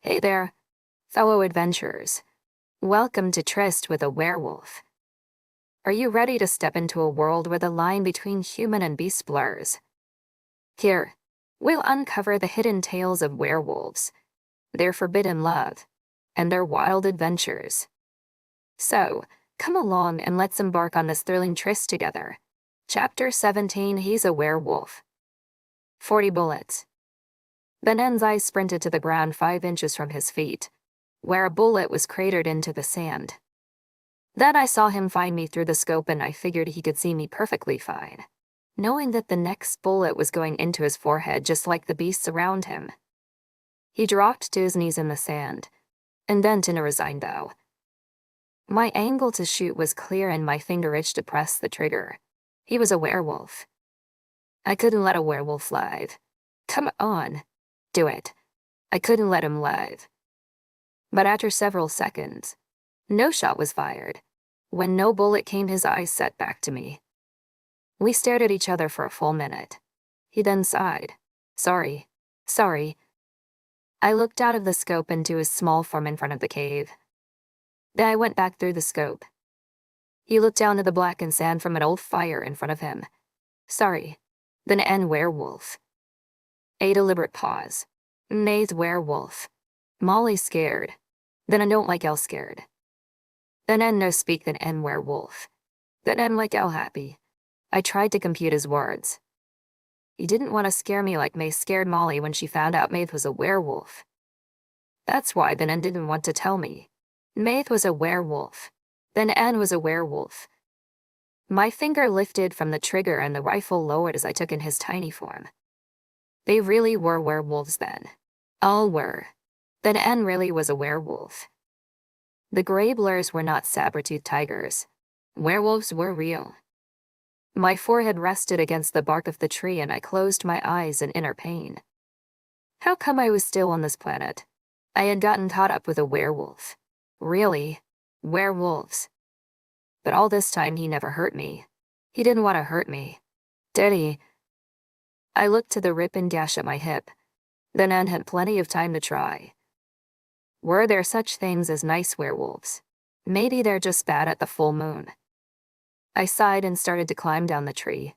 Hey there, fellow adventurers. Welcome to Tryst with a Werewolf. Are you ready to step into a world where the line between human and beast blurs? Here, we'll uncover the hidden tales of werewolves, their forbidden love, and their wild adventures. So, come along and let's embark on this thrilling tryst together. Chapter 17, He's a Werewolf. 40 bullets. Thann's eyes sprinted to the ground 5 inches from his feet, where a bullet was cratered into the sand. Then I saw him find me through the scope and I figured he could see me perfectly fine, knowing that the next bullet was going into his forehead just like the beasts around him. He dropped to his knees in the sand, and bent in a resigned bow. My angle to shoot was clear and my finger itched to press the trigger. He was a werewolf. I couldn't let a werewolf live. Come on. Do it. I couldn't let him live. But after several seconds, no shot was fired. When no bullet came, his eyes set back to me. We stared at each other for a full minute. He then sighed. Sorry. I looked out of the scope into his small form in front of the cave. Then I went back through the scope. He looked down at the blackened sand from an old fire in front of him. Sorry. Then N werewolf. A deliberate pause. May's werewolf. Molly's scared. Then I don't like El scared. Then N no speak than N werewolf. Then N like El happy. I tried to compute his words. He didn't want to scare me like May scared Molly when she found out Maeve was a werewolf. That's why then N didn't want to tell me. Maeve was a werewolf. Then N was a werewolf. My finger lifted from the trigger and the rifle lowered as I took in his tiny form. They really were werewolves then. All were. Then N really was a werewolf. The gray blurs were not saber-toothed tigers. Werewolves were real. My forehead rested against the bark of the tree and I closed my eyes in inner pain. How come I was still on this planet? I had gotten caught up with a werewolf. Really? Werewolves. But all this time he never hurt me. He didn't want to hurt me. Did he? I looked to the rip and gash at my hip. Then N had plenty of time to try. Were there such things as nice werewolves? Maybe they're just bad at the full moon. I sighed and started to climb down the tree.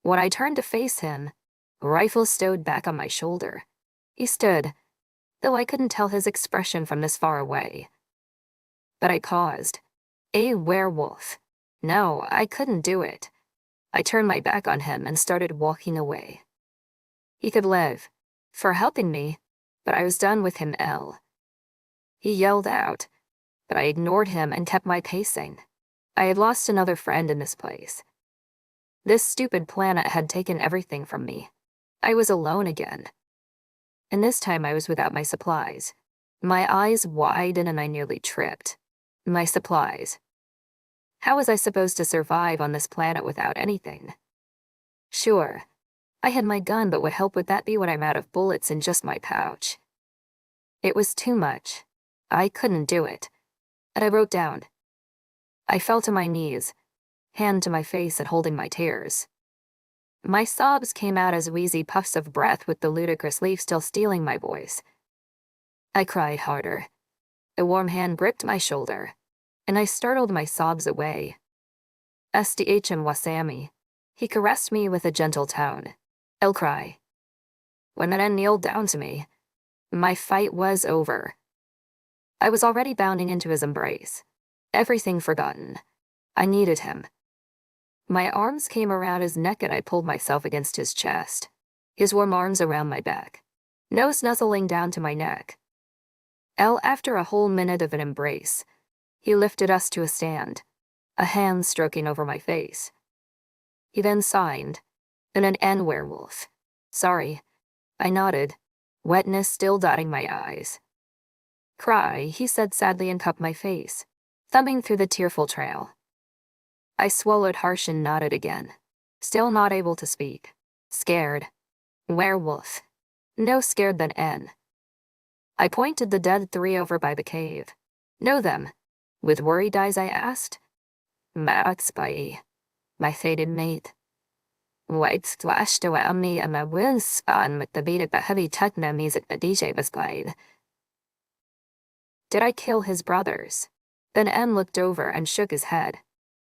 When I turned to face him, a rifle stowed back on my shoulder. He stood, though I couldn't tell his expression from this far away. But I paused. A werewolf. No, I couldn't do it. I turned my back on him and started walking away. He could live, for helping me, but I was done with him, L. He yelled out, but I ignored him and kept my pacing. I had lost another friend in this place. This stupid planet had taken everything from me. I was alone again. And this time I was without my supplies. My eyes widened and I nearly tripped. My supplies. How was I supposed to survive on this planet without anything? Sure, I had my gun, but what help would that be when I'm out of bullets in just my pouch? It was too much. I couldn't do it. And I broke down. I fell to my knees, hand to my face and holding my tears. My sobs came out as wheezy puffs of breath with the ludicrous leaf still stealing my voice. I cried harder. A warm hand gripped my shoulder, and I startled my sobs away. SDHM Wasami. He caressed me with a gentle tone. I'll cry. When Nan kneeled down to me, my fight was over. I was already bounding into his embrace. Everything forgotten. I needed him. My arms came around his neck and I pulled myself against his chest. His warm arms around my back. Nose nuzzling down to my neck. After a whole minute of an embrace, he lifted us to a stand, a hand stroking over my face. He then signed, in an N werewolf. Sorry. I nodded, wetness still dotting my eyes. Cry, he said sadly and cupped my face, thumbing through the tearful trail. I swallowed harsh and nodded again, still not able to speak. Scared. Werewolf. No scared than N. I pointed the dead 3 over by the cave. Know them? With worried eyes I asked. Matspai. My fated mate. White slashed away me and my wins on with the beat of the heavy techno music the DJ was playing. Did I kill his brothers? Then N looked over and shook his head.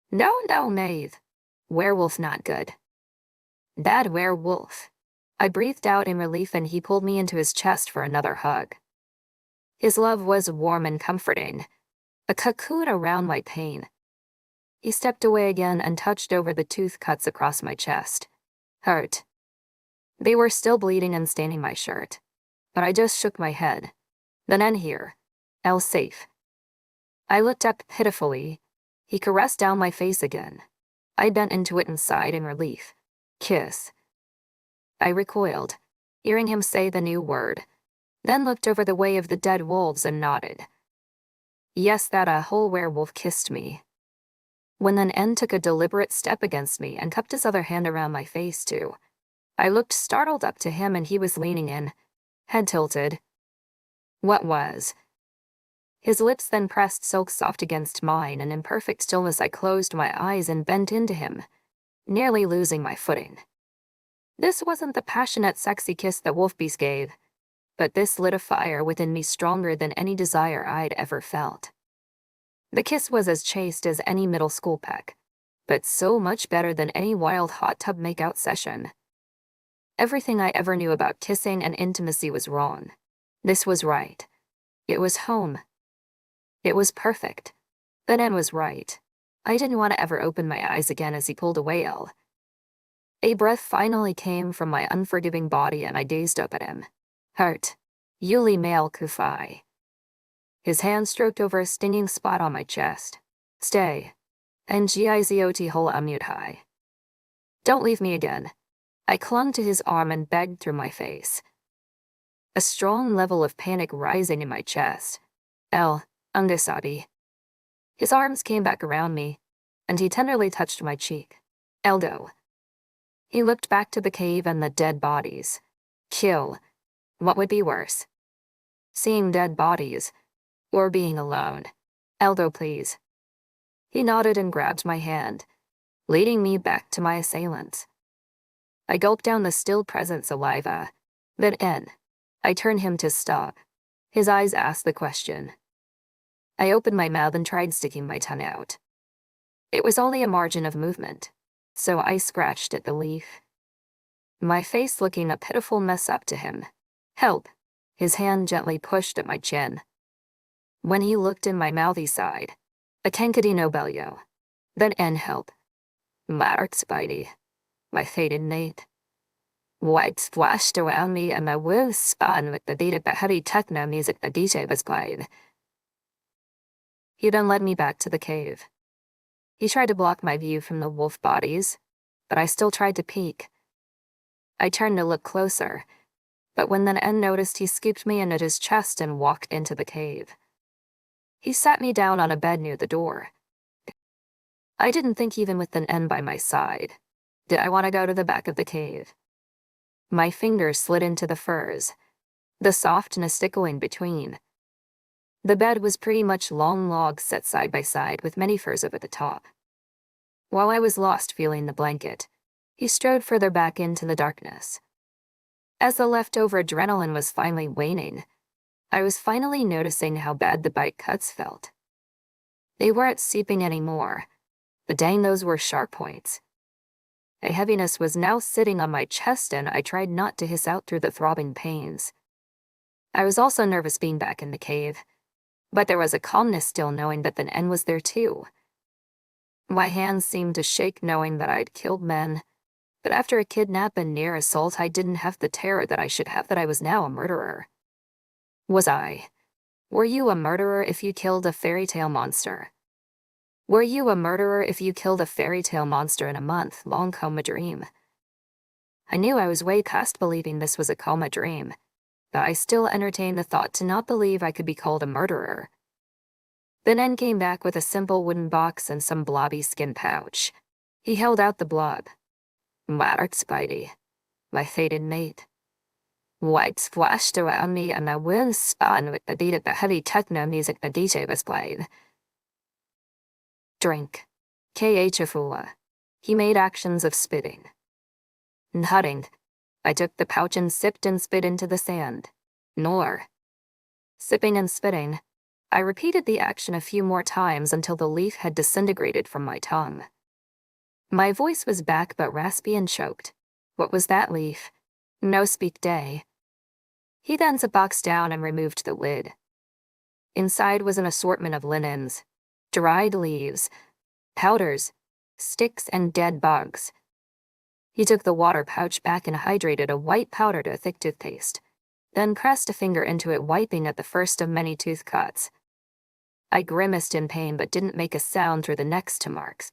No, knave. Werewolf not good. Bad werewolf. I breathed out in relief and he pulled me into his chest for another hug. His love was warm and comforting, a cocoon around my pain. He stepped away again and touched over the tooth cuts across my chest. Hurt. They were still bleeding and staining my shirt, but I just shook my head. Then N here. L safe. I looked up pitifully. He caressed down my face again. I bent into it and sighed in relief. Kiss. I recoiled, hearing him say the new word, then looked over the way of the dead wolves and nodded. Yes, that a whole werewolf kissed me. When then N took a deliberate step against me and cupped his other hand around my face too, I looked startled up to him and he was leaning in, head tilted. What was? His lips then pressed silk soft against mine, and in perfect stillness I closed my eyes and bent into him, nearly losing my footing. This wasn't the passionate, sexy kiss that Wolfbeast gave, but this lit a fire within me stronger than any desire I'd ever felt. The kiss was as chaste as any middle school peck, but so much better than any wild hot tub makeout session. Everything I ever knew about kissing and intimacy was wrong. This was right. It was home. It was perfect. But N was right. I didn't want to ever open my eyes again as he pulled away. A breath finally came from my unforgiving body and I gazed up at him. Hurt. Yuli male kufai. His hand stroked over a stinging spot on my chest. Stay. Ngizot hol amut high. Don't leave me again. I clung to his arm and begged through my face. A strong level of panic rising in my chest. Undesadi. His arms came back around me, and he tenderly touched my cheek. Eldo. He looked back to the cave and the dead bodies. Kill. What would be worse? Seeing dead bodies, or being alone? Eldo, please. He nodded and grabbed my hand, leading me back to my assailants. I gulped down the still present saliva. Then N. I turned him to stop. His eyes asked the question. I opened my mouth and tried sticking my tongue out. It was only a margin of movement, so I scratched at the leaf. My face looking a pitiful mess up to him. Help. His hand gently pushed at my chin. When he looked in my mouth he sighed. A kankadi nobelio. Then N help. Mark Spidey. My faded mate. White splashed around me and my will spun with the beat of the heavy techno music the DJ was playing. He then led me back to the cave. He tried to block my view from the wolf bodies, but I still tried to peek. I turned to look closer, but when then N noticed, he scooped me in at his chest and walked into the cave. He sat me down on a bed near the door. I didn't think, even with an N by my side, did I want to go to the back of the cave. My fingers slid into the furs, the softness tickling between. The bed was pretty much long logs set side by side with many furs over the top. While I was lost feeling the blanket, he strode further back into the darkness. As the leftover adrenaline was finally waning, I was finally noticing how bad the bite cuts felt. They weren't seeping anymore, but dang, those were sharp points. A heaviness was now sitting on my chest and I tried not to hiss out through the throbbing pains. I was also nervous being back in the cave, but there was a calmness still knowing that the N was there too. My hands seemed to shake knowing that I'd killed men, but after a kidnap and near assault I didn't have the terror that I should have that I was now a murderer. Was I? Were you a murderer if you killed a fairy tale monster? Were you a murderer if you killed a fairy tale monster in a month-long coma dream? I knew I was way past believing this was a coma dream, but I still entertained the thought to not believe I could be called a murderer. Then N came back with a simple wooden box and some blobby skin pouch. He held out the blob. Mark Spidey, my fated mate. White splashed around me and my will spun with the beat of the heavy techno music the DJ was playing. Drink. K.H. Afula. He made actions of spitting. Nodding. I took the pouch and sipped and spit into the sand. Nor. Sipping and spitting. I repeated the action a few more times until the leaf had disintegrated from my tongue. My voice was back but raspy and choked. What was that, Leaf? No speak day. He then set the box down and removed the lid. Inside was an assortment of linens, dried leaves, powders, sticks, and dead bugs. He took the water pouch back and hydrated a white powder to thick toothpaste, then pressed a finger into it, wiping at the first of many tooth cuts. I grimaced in pain but didn't make a sound through the next 2 marks.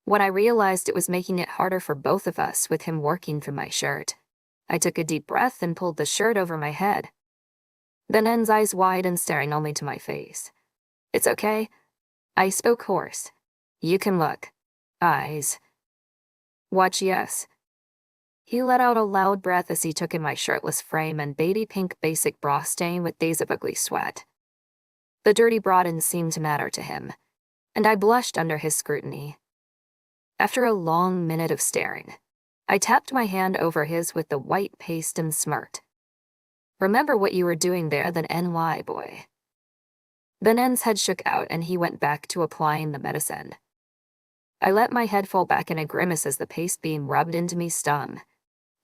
When I realized it was making it harder for both of us with him working through my shirt, I took a deep breath and pulled the shirt over my head. Then N's eyes wide and staring only to my face. It's okay. I spoke hoarse. You can look. Eyes. Watch, yes. He let out a loud breath as he took in my shirtless frame and baby pink basic bra stain with days of ugly sweat. The dirty bra didn't seem to matter to him, and I blushed under his scrutiny. After a long minute of staring, I tapped my hand over his with the white paste and smirked. Remember what you were doing there, then NY boy. Then N's head shook out and he went back to applying the medicine. I let my head fall back in a grimace as the paste being rubbed into me stung,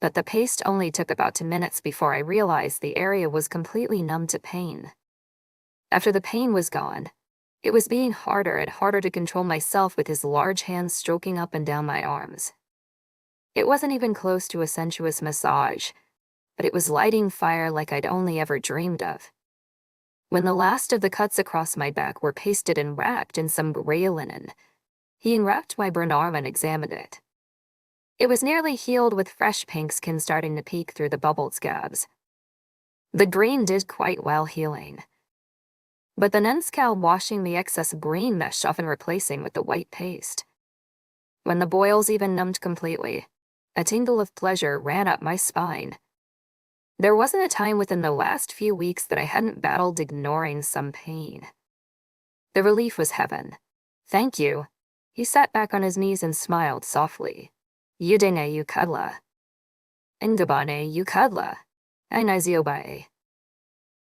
but the paste only took about 2 minutes before I realized the area was completely numb to pain. After the pain was gone, it was being harder and harder to control myself with his large hands stroking up and down my arms. It wasn't even close to a sensuous massage, but it was lighting fire like I'd only ever dreamed of. When the last of the cuts across my back were pasted and wrapped in some gray linen, he unwrapped my burned arm and examined it. It was nearly healed with fresh pink skin starting to peek through the bubbled scabs. The green did quite well healing, but the N's scalp washing the excess green mesh off and replacing with the white paste. When the boils even numbed completely, a tingle of pleasure ran up my spine. There wasn't a time within the last few weeks that I hadn't battled ignoring some pain. The relief was heaven. Thank you. He sat back on his knees and smiled softly. Yudene you kadla. Ingabane you kadla. Ainaziobae.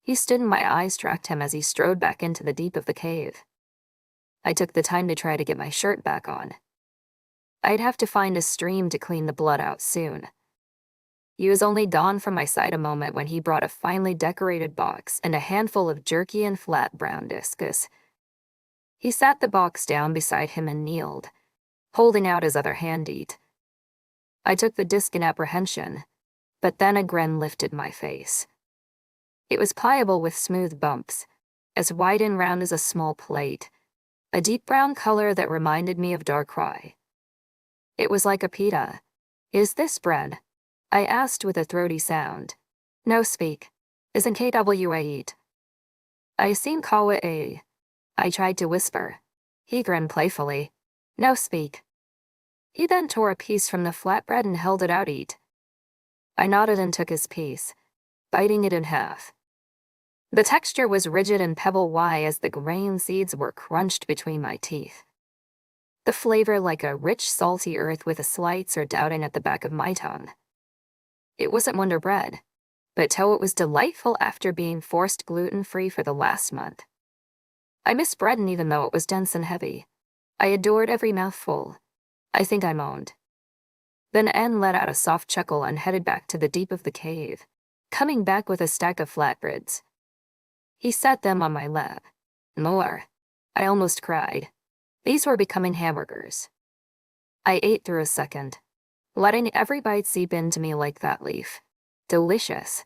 He stood and my eyes tracked him as he strode back into the deep of the cave. I took the time to try to get my shirt back on. I'd have to find a stream to clean the blood out soon. He was only gone from my side a moment when he brought a finely decorated box and a handful of jerky and flat brown discus. He sat the box down beside him and kneeled, holding out his other hand to eat. I took the disc in apprehension, but then a grin lifted my face. It was pliable with smooth bumps, as wide and round as a small plate, a deep brown color that reminded me of dark rye. It was like a pita. Is this bread? I asked with a throaty sound. No speak. Isn't KWA eat? I seen kawa a. I tried to whisper. He grinned playfully. No speak. He then tore a piece from the flatbread and held it out eat. I nodded and took his piece, biting it in half. The texture was rigid and pebble-y as the grain seeds were crunched between my teeth. The flavor like a rich, salty earth with a slight or doubting at the back of my tongue. It wasn't Wonder Bread, but though it was delightful after being forced gluten-free for the last month. I missed bread, and even though it was dense and heavy, I adored every mouthful. I think I moaned. Then N let out a soft chuckle and headed back to the deep of the cave, coming back with a stack of flatbreads. He set them on my lap. More. I almost cried. These were becoming hamburgers. I ate through a second, letting every bite seep into me like that leaf. Delicious.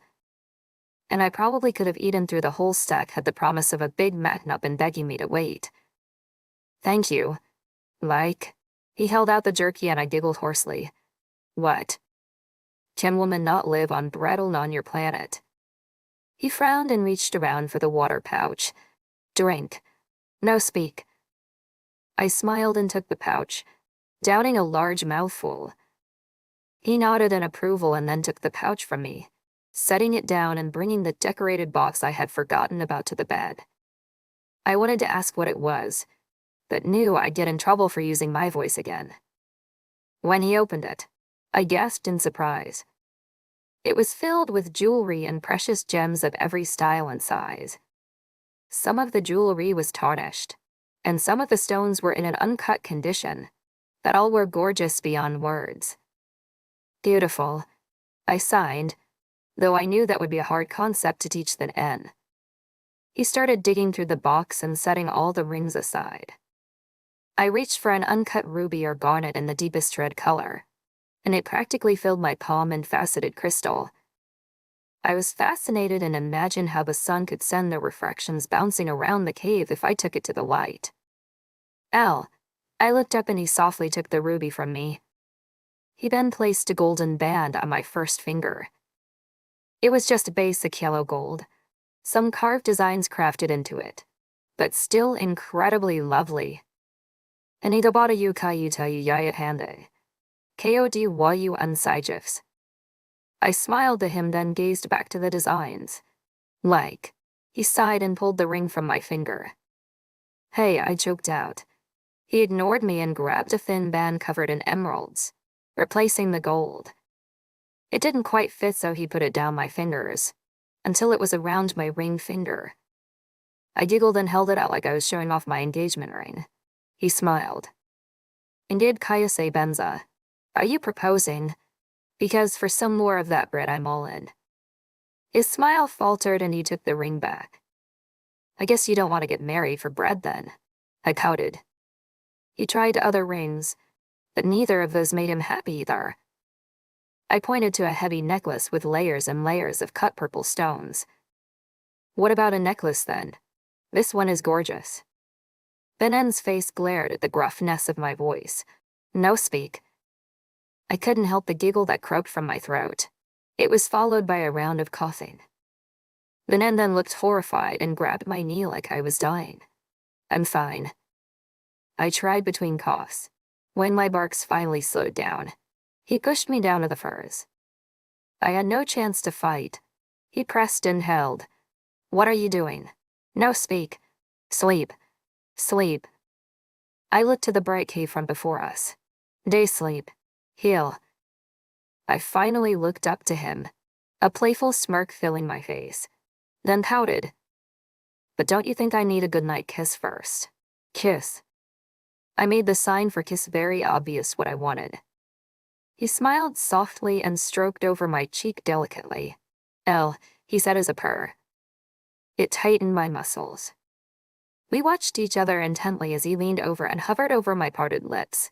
And I probably could have eaten through the whole stack had the promise of a Big Mac not been begging me to wait. Thank you. Like? He held out the jerky and I giggled hoarsely. What? Can women not live on bread alone on your planet? He frowned and reached around for the water pouch. Drink. No speak. I smiled and took the pouch, downing a large mouthful. He nodded in approval and then took the pouch from me, setting it down and bringing the decorated box I had forgotten about to the bed. I wanted to ask what it was, but knew I'd get in trouble for using my voice again. When he opened it, I gasped in surprise. It was filled with jewelry and precious gems of every style and size. Some of the jewelry was tarnished, and some of the stones were in an uncut condition, but all were gorgeous beyond words. Beautiful, I sighed, though I knew that would be a hard concept to teach Thann. He started digging through the box and setting all the rings aside. I reached for an uncut ruby or garnet in the deepest red color, and it practically filled my palm in faceted crystal. I was fascinated and imagined how the sun could send the refractions bouncing around the cave if I took it to the light. Al, I looked up and he softly took the ruby from me. He then placed a golden band on my first finger. It was just basic yellow gold, some carved designs crafted into it, but still incredibly lovely. Anidobata yu kayuta yu yayat hande. Kod wayu unsijifs. I smiled to him, then gazed back to the designs. Like, he sighed and pulled the ring from my finger. Hey, I choked out. He ignored me and grabbed a thin band covered in emeralds, replacing the gold. It didn't quite fit, so he put it down my fingers, until it was around my ring finger. I giggled and held it out like I was showing off my engagement ring. He smiled. Indeed, Kayase Benza, are you proposing? Because for some more of that bread, I'm all in. His smile faltered and he took the ring back. I guess you don't want to get married for bread then, I pouted. He tried other rings, but neither of those made him happy either. I pointed to a heavy necklace with layers and layers of cut purple stones. What about a necklace then? This one is gorgeous. Than's face glared at the gruffness of my voice. No speak. I couldn't help the giggle that croaked from my throat. It was followed by a round of coughing. Thann then looked horrified and grabbed my knee like I was dying. I'm fine. I tried between coughs. When my barks finally slowed down, he pushed me down to the furs. I had no chance to fight. He pressed and held. What are you doing? No speak. Sleep. Sleep. I looked to the bright cave from before us. Day sleep. Heal. I finally looked up to him, a playful smirk filling my face, then pouted. But don't you think I need a goodnight kiss first? Kiss. I made the sign for kiss very obvious what I wanted. He smiled softly and stroked over my cheek delicately. He said as a purr. It tightened my muscles. We watched each other intently as he leaned over and hovered over my parted lips.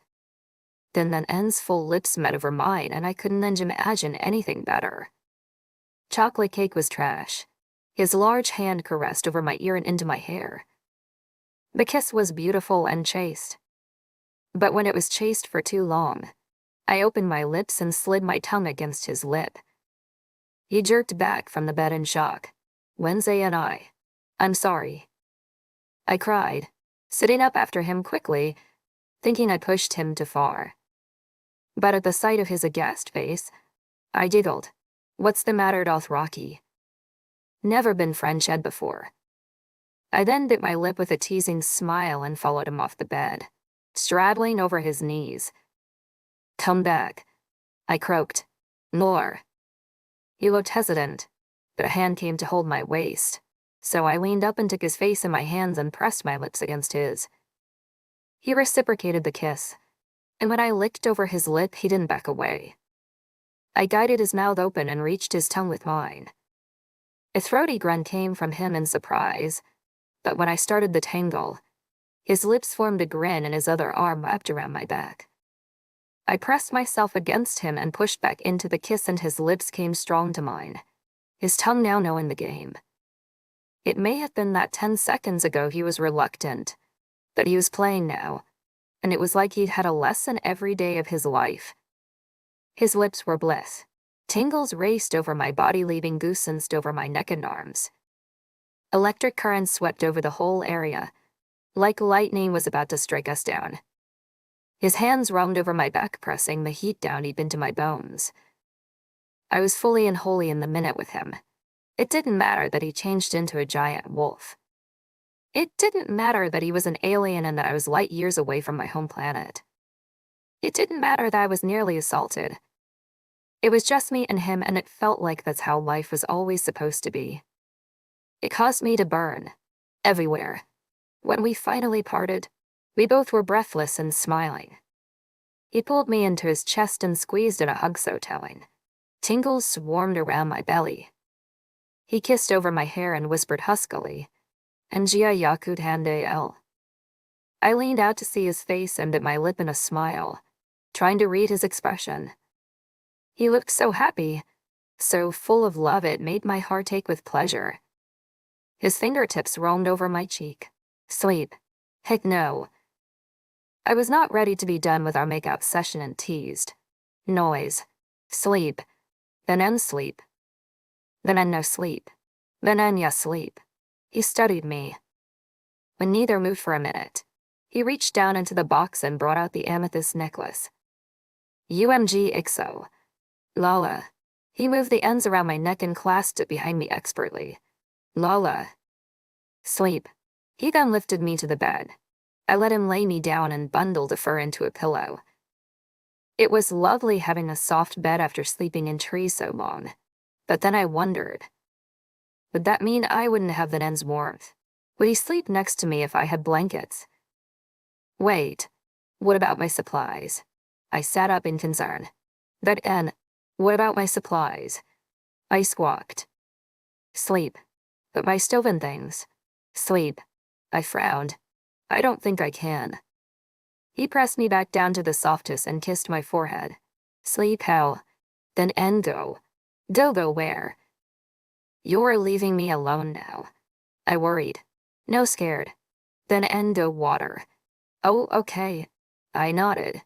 Then Than's full lips met over mine, and I couldn't imagine anything better. Chocolate cake was trash. His large hand caressed over my ear and into my hair. The kiss was beautiful and chaste. But when it was chaste for too long, I opened my lips and slid my tongue against his lip. He jerked back from the bed in shock. Wednesday and I'm sorry. I cried, sitting up after him quickly, thinking I pushed him too far. But at the sight of his aghast face, I giggled. What's the matter, Dothraki? Never been French-ed before. I then bit my lip with a teasing smile and followed him off the bed, straddling over his knees. Come back, I croaked. More. He looked hesitant, but a hand came to hold my waist, so I leaned up and took his face in my hands and pressed my lips against his. He reciprocated the kiss, and when I licked over his lip, he didn't back away. I guided his mouth open and reached his tongue with mine. A throaty grunt came from him in surprise, but when I started the tangle, his lips formed a grin and his other arm wrapped around my back. I pressed myself against him and pushed back into the kiss, and his lips came strong to mine, his tongue now knowing the game. It may have been that 10 seconds ago he was reluctant, but he was playing now, and it was like he'd had a lesson every day of his life. His lips were bliss. Tingles raced over my body, leaving goosebumps over my neck and arms. Electric currents swept over the whole area, like lightning was about to strike us down. His hands roamed over my back, pressing the heat down deep into my bones. I was fully and wholly in the minute with him. It didn't matter that he changed into a giant wolf. It didn't matter that he was an alien and that I was light years away from my home planet. It didn't matter that I was nearly assaulted. It was just me and him, and it felt like that's how life was always supposed to be. It caused me to burn, everywhere. When we finally parted, we both were breathless and smiling. He pulled me into his chest and squeezed in a hug so telling. Tingles swarmed around my belly. He kissed over my hair and whispered huskily, "Njia Yakut Hande El." I leaned out to see his face and bit my lip in a smile, trying to read his expression. He looked so happy, so full of love it made my heart ache with pleasure. His fingertips roamed over my cheek. Sleep. Heck no. I was not ready to be done with our make-out session and teased. Noise. Sleep. Then end sleep. Then end no sleep. Then end ya sleep. He studied me. When neither moved for a minute, he reached down into the box and brought out the amethyst necklace. UMG IXO. Lala. He moved the ends around my neck and clasped it behind me expertly. Lala. Sleep. He then lifted me to the bed. I let him lay me down and bundled the fur into a pillow. It was lovely having a soft bed after sleeping in trees so long. But then I wondered, would that mean I wouldn't have the Than's warmth? Would he sleep next to me if I had blankets? Wait, what about my supplies? I sat up in concern. That N, what about my supplies? I squawked. Sleep. But my stove and things. Sleep. I frowned. I don't think I can. He pressed me back down to the softest and kissed my forehead. Sleep hell. Then N go. Go where? You're leaving me alone now. I worried. No scared. Then Endo water. Oh, okay. I nodded.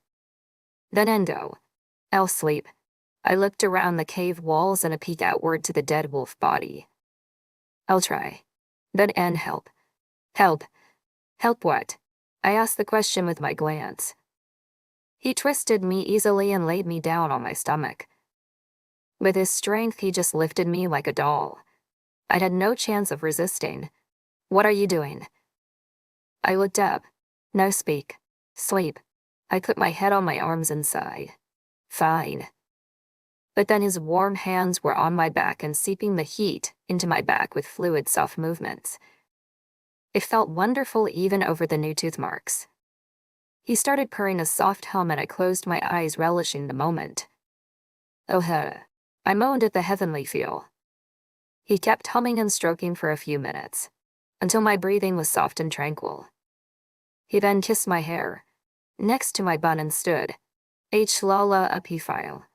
Then Endo. I'll sleep. I looked around the cave walls and a peek outward to the dead wolf body. I'll try. Then N help. Help. Help what? I asked the question with my glance. He twisted me easily and laid me down on my stomach. With his strength, he just lifted me like a doll. I'd had no chance of resisting. What are you doing? I looked up. No speak. Sleep. I put my head on my arms and sighed. Fine. But then his warm hands were on my back and seeping the heat into my back with fluid, soft movements. It felt wonderful even over the new tooth marks. He started purring a soft hum and I closed my eyes, relishing the moment. Oh, I moaned at the heavenly feel. He kept humming and stroking for a few minutes, until my breathing was soft and tranquil. He then kissed my hair, next to my bun and stood, Lala a p-file.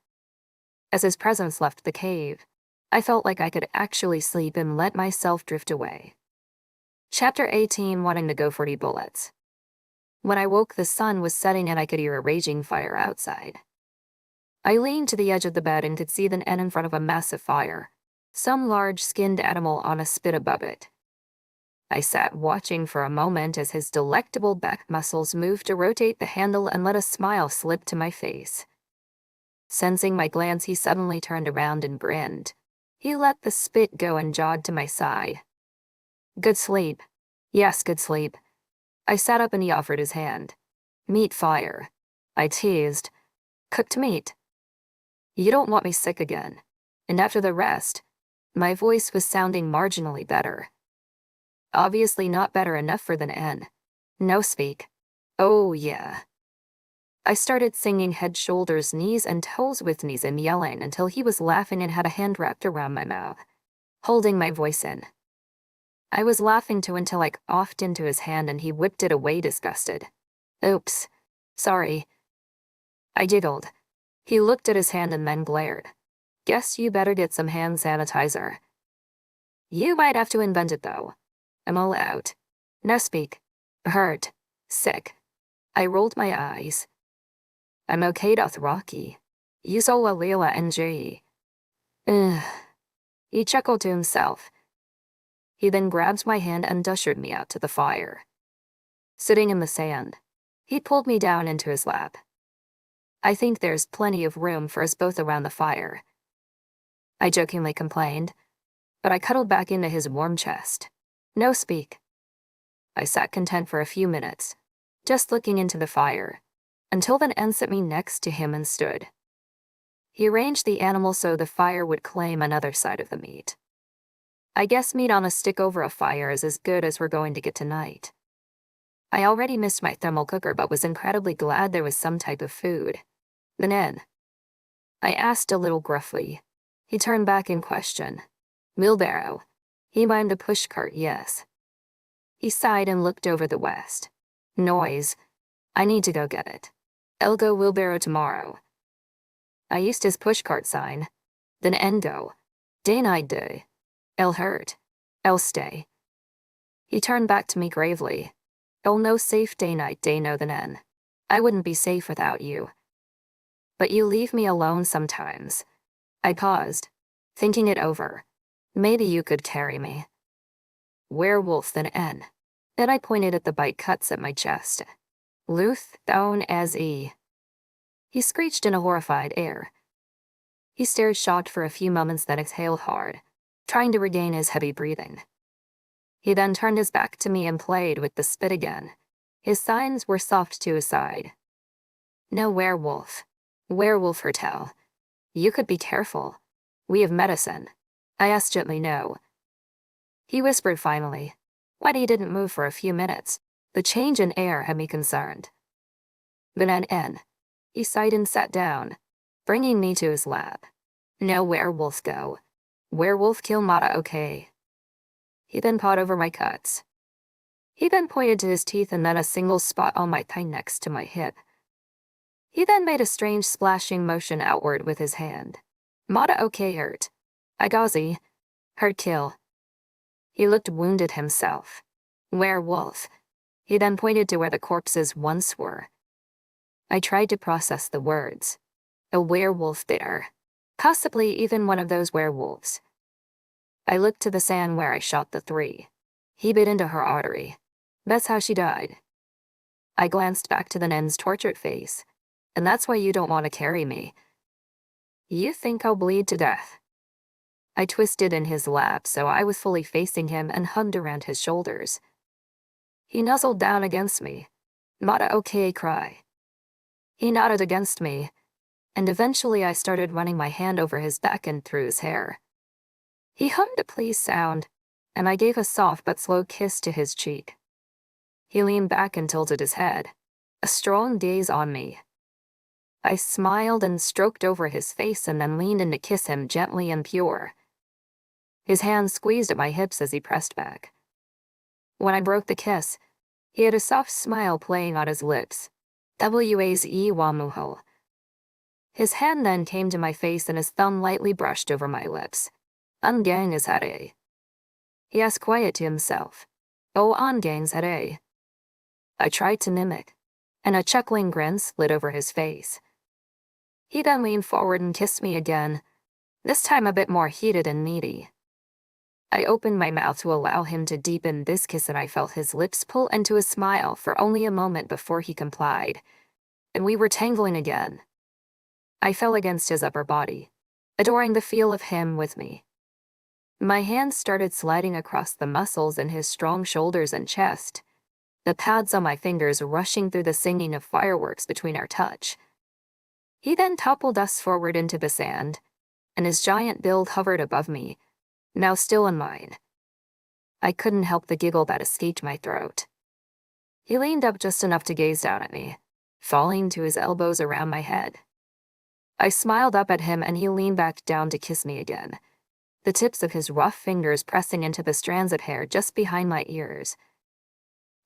As his presence left the cave, I felt like I could actually sleep and let myself drift away. Chapter 18, wanting to go 40 bullets. When I woke, the sun was setting and I could hear a raging fire outside. I leaned to the edge of the bed and could see the N in front of a massive fire, some large skinned animal on a spit above it. I sat watching for a moment as his delectable back muscles moved to rotate the handle and let a smile slip to my face. Sensing my glance, he suddenly turned around and grinned. He let the spit go and jawed to my side. Good sleep. Yes, good sleep. I sat up and he offered his hand. Meat fire. I teased. Cooked meat. You don't want me sick again. And after the rest, my voice was sounding marginally better. Obviously not better enough for the N. No speak. Oh yeah. I started singing head, shoulders, knees, and toes with knees and yelling until he was laughing and had a hand wrapped around my mouth, holding my voice in. I was laughing too until I coughed into his hand and he whipped it away disgusted. Oops. Sorry. I giggled. He looked at his hand and then glared. Guess you better get some hand sanitizer. You might have to invent it though. I'm all out. No speak. Hurt. Sick. I rolled my eyes. I'm okay, Dothraki. Yusola Lila NG. Ugh. He chuckled to himself. He then grabbed my hand and ushered me out to the fire. Sitting in the sand, he pulled me down into his lap. I think there's plenty of room for us both around the fire. I jokingly complained, but I cuddled back into his warm chest. No speak. I sat content for a few minutes, just looking into the fire, until then N set me next to him and stood. He arranged the animal so the fire would claim another side of the meat. I guess meat on a stick over a fire is as good as we're going to get tonight. I already missed my thermal cooker but was incredibly glad there was some type of food. The Nen? I asked a little gruffly. He turned back in question. Wheelbarrow. He mimed a pushcart, yes. He sighed and looked over the west. Noise. I need to go get it. I'll go wheelbarrow tomorrow. I used his pushcart sign. Then Endo. Day night day. I'll hurt. I'll stay. He turned back to me gravely. I'll no safe day night day no the Nen. I wouldn't be safe without you. But you leave me alone sometimes. I paused, thinking it over. Maybe you could carry me. Werewolf then N. Then I pointed at the bite cuts at my chest. Luth down as E. He screeched in a horrified air. He stared shocked for a few moments then exhaled hard, trying to regain his heavy breathing. He then turned his back to me and played with the spit again. His signs were soft to his side. No werewolf. Werewolf Hertel. You could be careful. We have medicine. I asked gently no. He whispered finally. Why he didn't move for a few minutes. The change in air had me concerned. Then N. He sighed and sat down, bringing me to his lap. No werewolf go. Werewolf kill Maza okay. He then pawed over my cuts. He then pointed to his teeth and then a single spot on my thigh next to my hip. He then made a strange splashing motion outward with his hand. Maza okay hurt. Igazi. Hurt kill. He looked wounded himself. Werewolf. He then pointed to where the corpses once were. I tried to process the words. A werewolf there. Possibly even one of those werewolves. I looked to the sand where I shot the 3. He bit into her artery. That's how she died. I glanced back to the Nen's tortured face. And that's why you don't want to carry me. You think I'll bleed to death? I twisted in his lap so I was fully facing him and hugged around his shoulders. He nuzzled down against me. Maza okay cry. He nodded against me, and eventually I started running my hand over his back and through his hair. He hummed a please sound, and I gave a soft but slow kiss to his cheek. He leaned back and tilted his head, a strong gaze on me. I smiled and stroked over his face and then leaned in to kiss him gently and pure. His hands squeezed at my hips as he pressed back. When I broke the kiss, he had a soft smile playing on his lips. W-A-Z-E Wamuho. His hand then came to my face and his thumb lightly brushed over my lips. Ungang is hare. He asked quiet to himself. Oh, ongang's hare. I tried to mimic, and a chuckling grin slid over his face. He then leaned forward and kissed me again, this time a bit more heated and needy. I opened my mouth to allow him to deepen this kiss and I felt his lips pull into a smile for only a moment before he complied, and we were tangling again. I fell against his upper body, adoring the feel of him with me. My hands started sliding across the muscles in his strong shoulders and chest, the pads on my fingers rushing through the singing of fireworks between our touch. He then toppled us forward into the sand, and his giant build hovered above me, now still in mine. I couldn't help the giggle that escaped my throat. He leaned up just enough to gaze down at me, falling to his elbows around my head. I smiled up at him and he leaned back down to kiss me again, the tips of his rough fingers pressing into the strands of hair just behind my ears.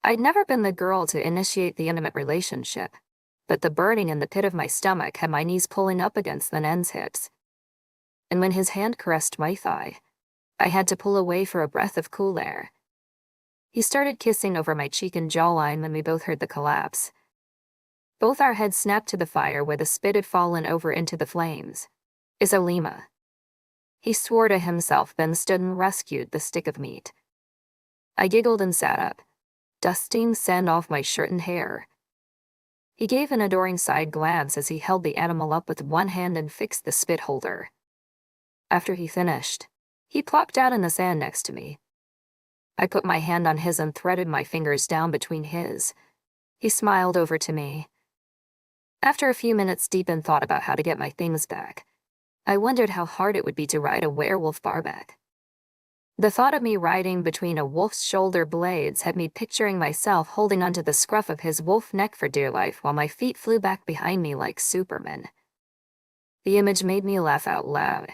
I'd never been the girl to initiate the intimate relationship, but the burning in the pit of my stomach had my knees pulling up against the Nen's hips. And when his hand caressed my thigh, I had to pull away for a breath of cool air. He started kissing over my cheek and jawline when we both heard the collapse. Both our heads snapped to the fire where the spit had fallen over into the flames. Isolima. He swore to himself, then stood and rescued the stick of meat. I giggled and sat up, dusting sand off my shirt and hair. He gave an adoring side glance as he held the animal up with one hand and fixed the spit holder. After he finished, he plopped down in the sand next to me. I put my hand on his and threaded my fingers down between his. He smiled over to me. After a few minutes deep in thought about how to get my things back, I wondered how hard it would be to ride a werewolf barback. The thought of me riding between a wolf's shoulder blades had me picturing myself holding onto the scruff of his wolf neck for dear life while my feet flew back behind me like Superman. The image made me laugh out loud.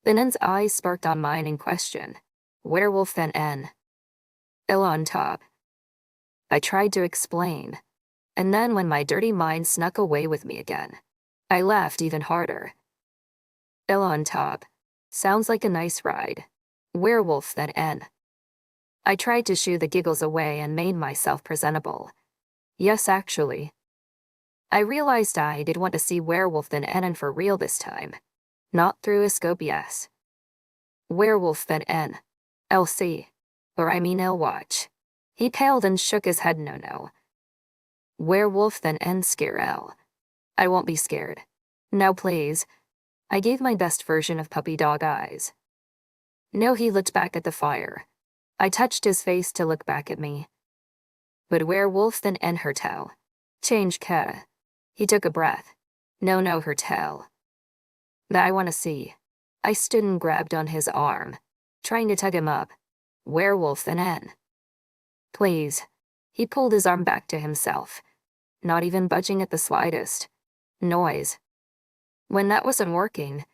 Thann's eyes sparked on mine in question. Werewolf Thann. Ill on top. I tried to explain, and then when my dirty mind snuck away with me again, I laughed even harder. Ill on top. Sounds like a nice ride. Werewolf Thann. I tried to shoo the giggles away and made myself presentable. Yes, actually. I realized I did want to see Werewolf Thann for real this time. Not through a scope, yes. Werewolf Thann. LC. Or I mean L-watch. He paled and shook his head no. Werewolf Thann scare L. I won't be scared. No, please. I gave my best version of puppy dog eyes. No, he looked back at the fire. I touched his face to look back at me. But Werewolf Thann her tell. Change cara. He took a breath. No, her tell. That I want to see. I stood and grabbed on his arm, trying to tug him up. Werewolf Thann. Please. He pulled his arm back to himself, not even budging at the slightest noise. When that wasn't working,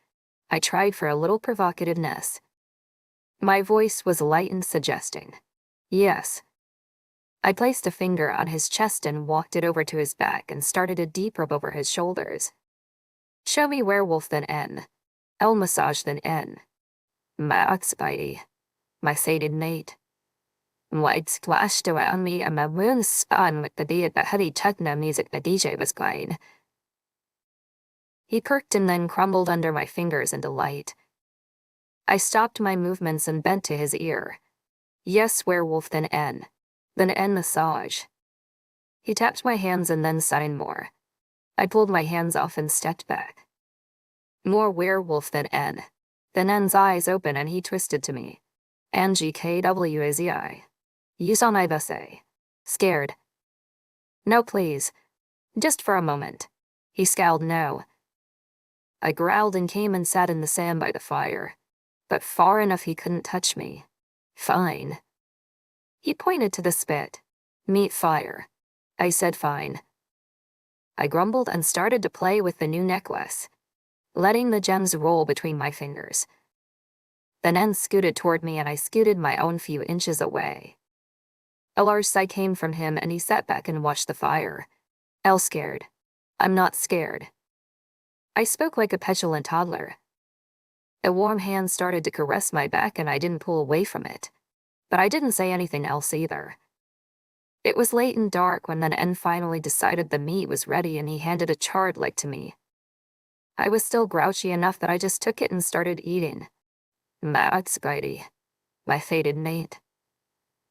I tried for a little provocativeness. My voice was light and suggesting. Yes. I placed a finger on his chest and walked it over to his back and started a deep rub over his shoulders. Show me Werewolf Thann. El massage Thann. My oxbody. My sated mate. White splashed around me and my wounds spun with the beat of the heavy techno music the DJ was playing. He perked and then crumbled under my fingers in delight. I stopped my movements and bent to his ear. Yes, Werewolf Thann. Thann massage. He tapped my hands and then signed more. I pulled my hands off and stepped back. More Werewolf Thann. Thann's eyes open and he twisted to me. Angie KWAZI. You saw my bussay. Scared. No, please. Just for a moment. He scowled no. I growled and came and sat in the sand by the fire, but far enough he couldn't touch me. Fine. He pointed to the spit. Meet fire. I said fine. I grumbled and started to play with the new necklace, letting the gems roll between my fingers. Thann scooted toward me and I scooted my own few inches away. A large sigh came from him and he sat back and watched the fire. El scared. I'm not scared. I spoke like a petulant toddler. A warm hand started to caress my back and I didn't pull away from it. But I didn't say anything else either. It was late and dark when Thann finally decided the meat was ready and he handed a charred leg to me. I was still grouchy enough that I just took it and started eating. That's Spidey, my fated mate.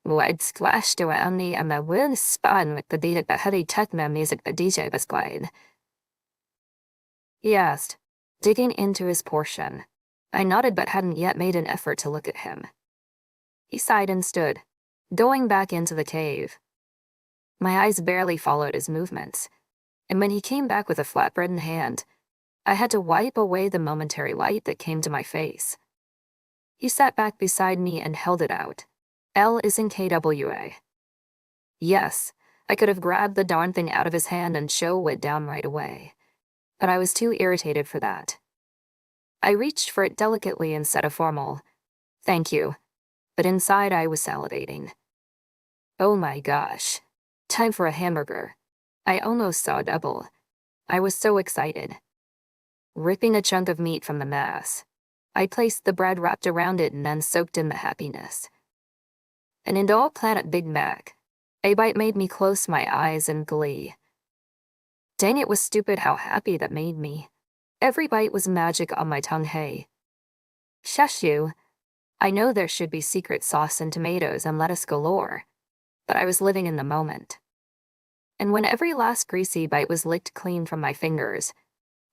White splashed around me and my wounds spun with the beat of the heavy techno music the DJ was playing. He asked, digging into his portion. I nodded but hadn't yet made an effort to look at him. He sighed and stood, going back into the cave. My eyes barely followed his movements, and when he came back with a flatbread in hand, I had to wipe away the momentary light that came to my face. He sat back beside me and held it out. L is in KWA. Yes, I could have grabbed the darn thing out of his hand and show it down right away, but I was too irritated for that. I reached for it delicately and said a formal, thank you, but inside I was salivating. Oh my gosh. Time for a hamburger. I almost saw double. I was so excited. Ripping a chunk of meat from the mass, I placed the bread wrapped around it and then soaked in the happiness. An Indol Planet Big Mac. A bite made me close my eyes in glee. Dang, it was stupid how happy that made me. Every bite was magic on my tongue, hey. Shush you. I know there should be secret sauce and tomatoes and lettuce galore, but I was living in the moment. And when every last greasy bite was licked clean from my fingers,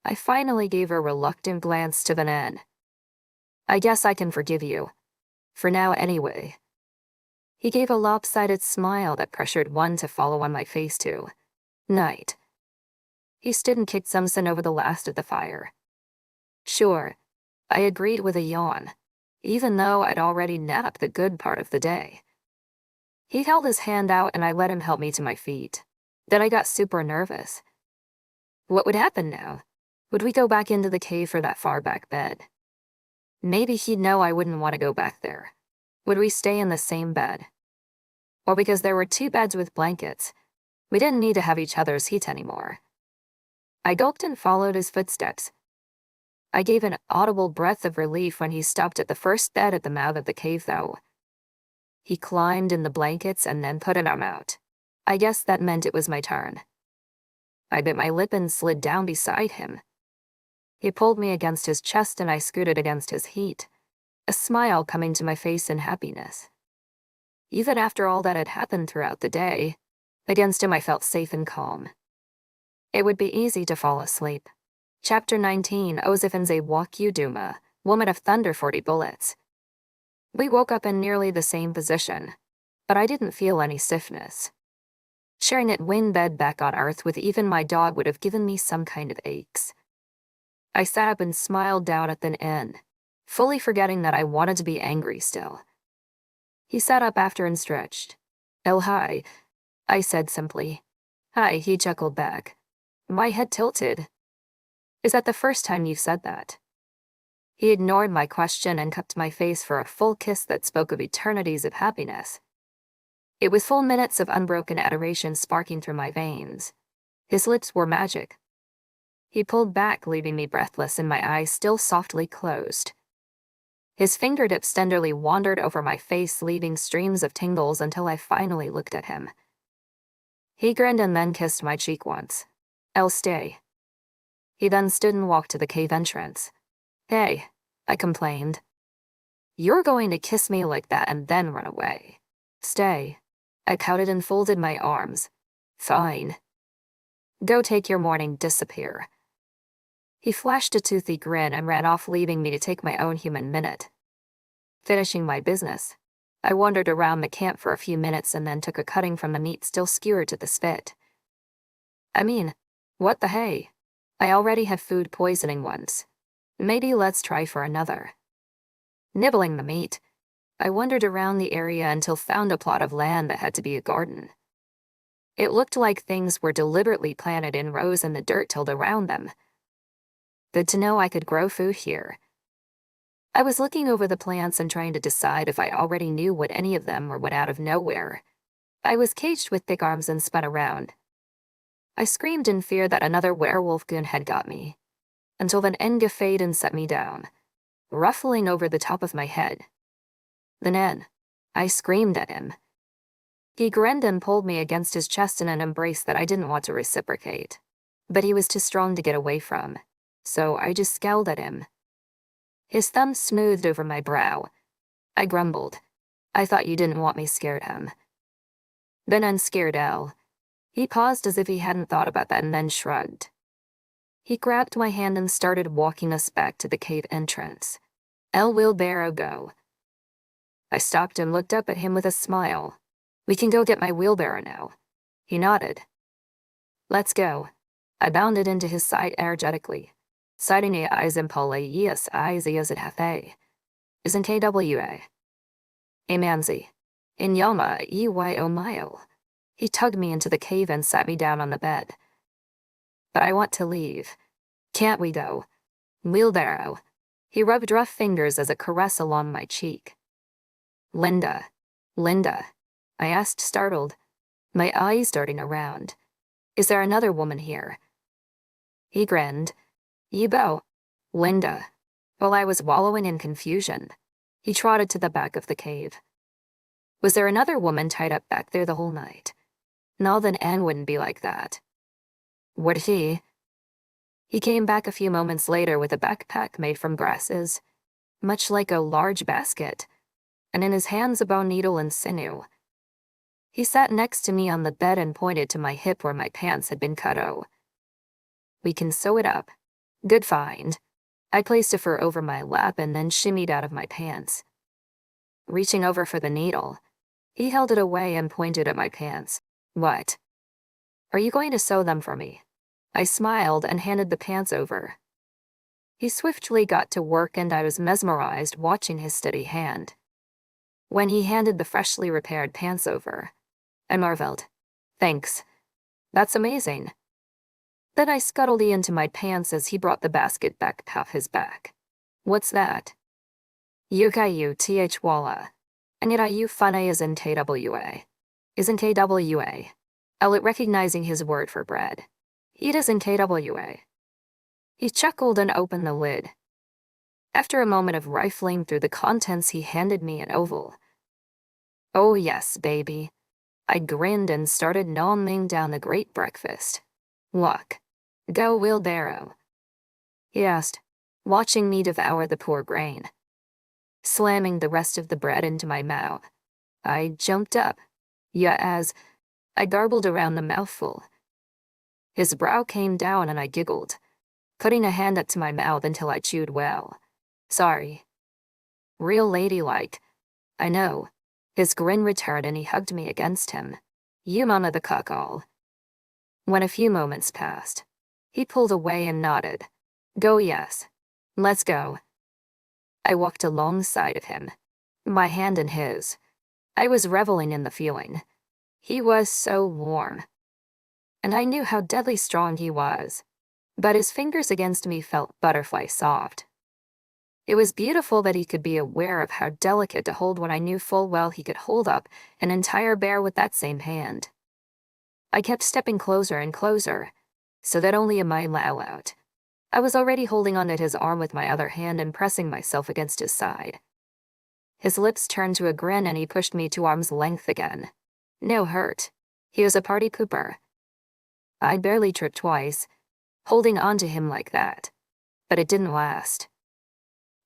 I finally gave a reluctant glance to Thann. I guess I can forgive you. For now anyway. He gave a lopsided smile that pressured one to follow on my face too. Night. He stood and kicked some sun over the last of the fire. Sure. I agreed with a yawn. even though I'd already napped the good part of the day. He held his hand out and I let him help me to my feet. Then I got super nervous. What would happen now? Would we go back into the cave for that far back bed? Maybe he'd know I wouldn't want to go back there. Would we stay in the same bed? Or because there were 2 beds with blankets, we didn't need to have each other's heat anymore. I gulped and followed his footsteps. I gave an audible breath of relief when he stopped at the first bed at the mouth of the cave, though. He climbed in the blankets and then put an arm out. I guess that meant it was my turn. I bit my lip and slid down beside him. He pulled me against his chest and I scooted against his heat, a smile coming to my face in happiness. Even after all that had happened throughout the day, against him I felt safe and calm. It would be easy to fall asleep. Chapter 19, Ozifanze Wakuduma, Woman of Thunder 40 Bullets. We woke up in nearly the same position, but I didn't feel any stiffness. Sharing a twin bed back on Earth with even my dog would have given me some kind of aches. I sat up and smiled down at Thann, fully forgetting that I wanted to be angry still. He sat up after and stretched. "Oh, hi," I said simply. "Hi," he chuckled back. My head tilted. "Is that the first time you've said that?" He ignored my question and cupped my face for a full kiss that spoke of eternities of happiness. It was full minutes of unbroken adoration sparking through my veins. His lips were magic. He pulled back, leaving me breathless and my eyes still softly closed. His fingertips tenderly wandered over my face, leaving streams of tingles until I finally looked at him. He grinned and then kissed my cheek once. "I'll stay." He then stood and walked to the cave entrance. "Hey," I complained. "You're going to kiss me like that and then run away." "Stay." I pouted and folded my arms. "Fine. Go take your morning disappear." He flashed a toothy grin and ran off, leaving me to take my own human minute. Finishing my business, I wandered around the camp for a few minutes and then took a cutting from the meat still skewered to the spit. I mean, what the hey? I already had food poisoning once. Maybe let's try for another. Nibbling the meat, I wandered around the area until found a plot of land that had to be a garden. It looked like things were deliberately planted in rows and the dirt tilled around them. Good to know I could grow food here. I was looking over the plants and trying to decide if I already knew what any of them or what out of nowhere. I was caged with thick arms and spun around. I screamed in fear that another werewolf goon had got me, until then Engafade and set me down, ruffling over the top of my head. Then I screamed at him. He grinned and pulled me against his chest in an embrace that I didn't want to reciprocate, but he was too strong to get away from. So I just scowled at him. His thumb smoothed over my brow. I grumbled. "I thought you didn't want me scared, him." Then unscared L. He paused as if he hadn't thought about that and then shrugged. He grabbed my hand and started walking us back to the cave entrance. "El wheelbarrow go." I stopped and looked up at him with a smile. "We can go get my wheelbarrow now." He nodded. "Let's go." I bounded into his side energetically. Citing a eyes in Pole, yes, eyes at hafe. Isn't KWA. Amanzi. In Yama, EY mile. He tugged me into the cave and sat me down on the bed. "But I want to leave." "Can't we though?" "Wheelbarrow." He rubbed rough fingers as a caress along my cheek. Linda. I asked, startled, my eyes darting around. "Is there another woman here?" He grinned. "Yibo." "Linda." While I was wallowing in confusion, he trotted to the back of the cave. "Was there another woman tied up back there the whole night?" "No, then Anne wouldn't be like that." "Would he?" He came back a few moments later with a backpack made from grasses, much like a large basket, and in his hands a bone needle and sinew. He sat next to me on the bed and pointed to my hip where my pants had been cut. "Oh. We can sew it up. Good find." I placed a fur over my lap and then shimmied out of my pants. Reaching over for the needle, he held it away and pointed at my pants. "What? Are you going to sew them for me?" I smiled and handed the pants over. He swiftly got to work and I was mesmerized watching his steady hand. When he handed the freshly repaired pants over, I marveled. Thanks. That's amazing. Then I scuttled into my pants as he brought the basket back off his back. What's that? Yukayu th walla. Anirayu fane is in KWA. Isn't KWA. Elliot recognizing his word for bread. It is in KWA. He chuckled and opened the lid. After a moment of rifling through the contents, he handed me an oval. Oh yes, baby. I grinned and started nomming down the great breakfast. Look. Go wheelbarrow. He asked, watching me devour the poor grain. Slamming the rest of the bread into my mouth, I jumped up. Yeah, as I garbled around the mouthful. His brow came down and I giggled, putting a hand up to my mouth until I chewed well. Sorry. Real ladylike. I know. His grin returned and he hugged me against him. You mama the cuckold. When a few moments passed, he pulled away and nodded. Go yes. Let's go. I walked alongside of him, my hand in his. I was reveling in the feeling. He was so warm. And I knew how deadly strong he was. But his fingers against me felt butterfly soft. It was beautiful that he could be aware of how delicate to hold when I knew full well he could hold up an entire bear with that same hand. I kept stepping closer and closer, so that only a mile out. I was already holding onto his arm with my other hand and pressing myself against his side. His lips turned to a grin and he pushed me to arm's length again. No hurt. He was a party pooper. I barely tripped twice, holding onto him like that. But it didn't last.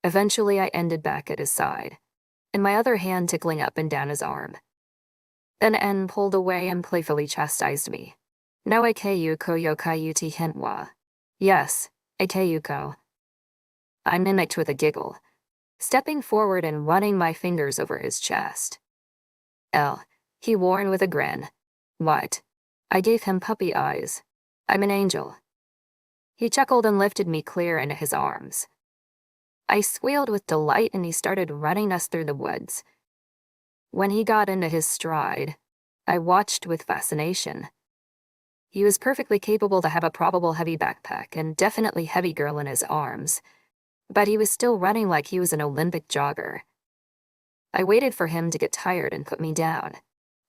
Eventually I ended back at his side, and my other hand tickling up and down his arm. Then N pulled away and playfully chastised me. No akayu koyokayuti henwa. Yes, akayuko. I mimicked with a giggle, stepping forward and running my fingers over his chest. He warned with a grin. What? I gave him puppy eyes. I'm an angel. He chuckled and lifted me clear into his arms. I squealed with delight and he started running us through the woods. When he got into his stride, I watched with fascination. He was perfectly capable to have a probable heavy backpack and definitely heavy girl in his arms, but he was still running like he was an Olympic jogger. I waited for him to get tired and put me down,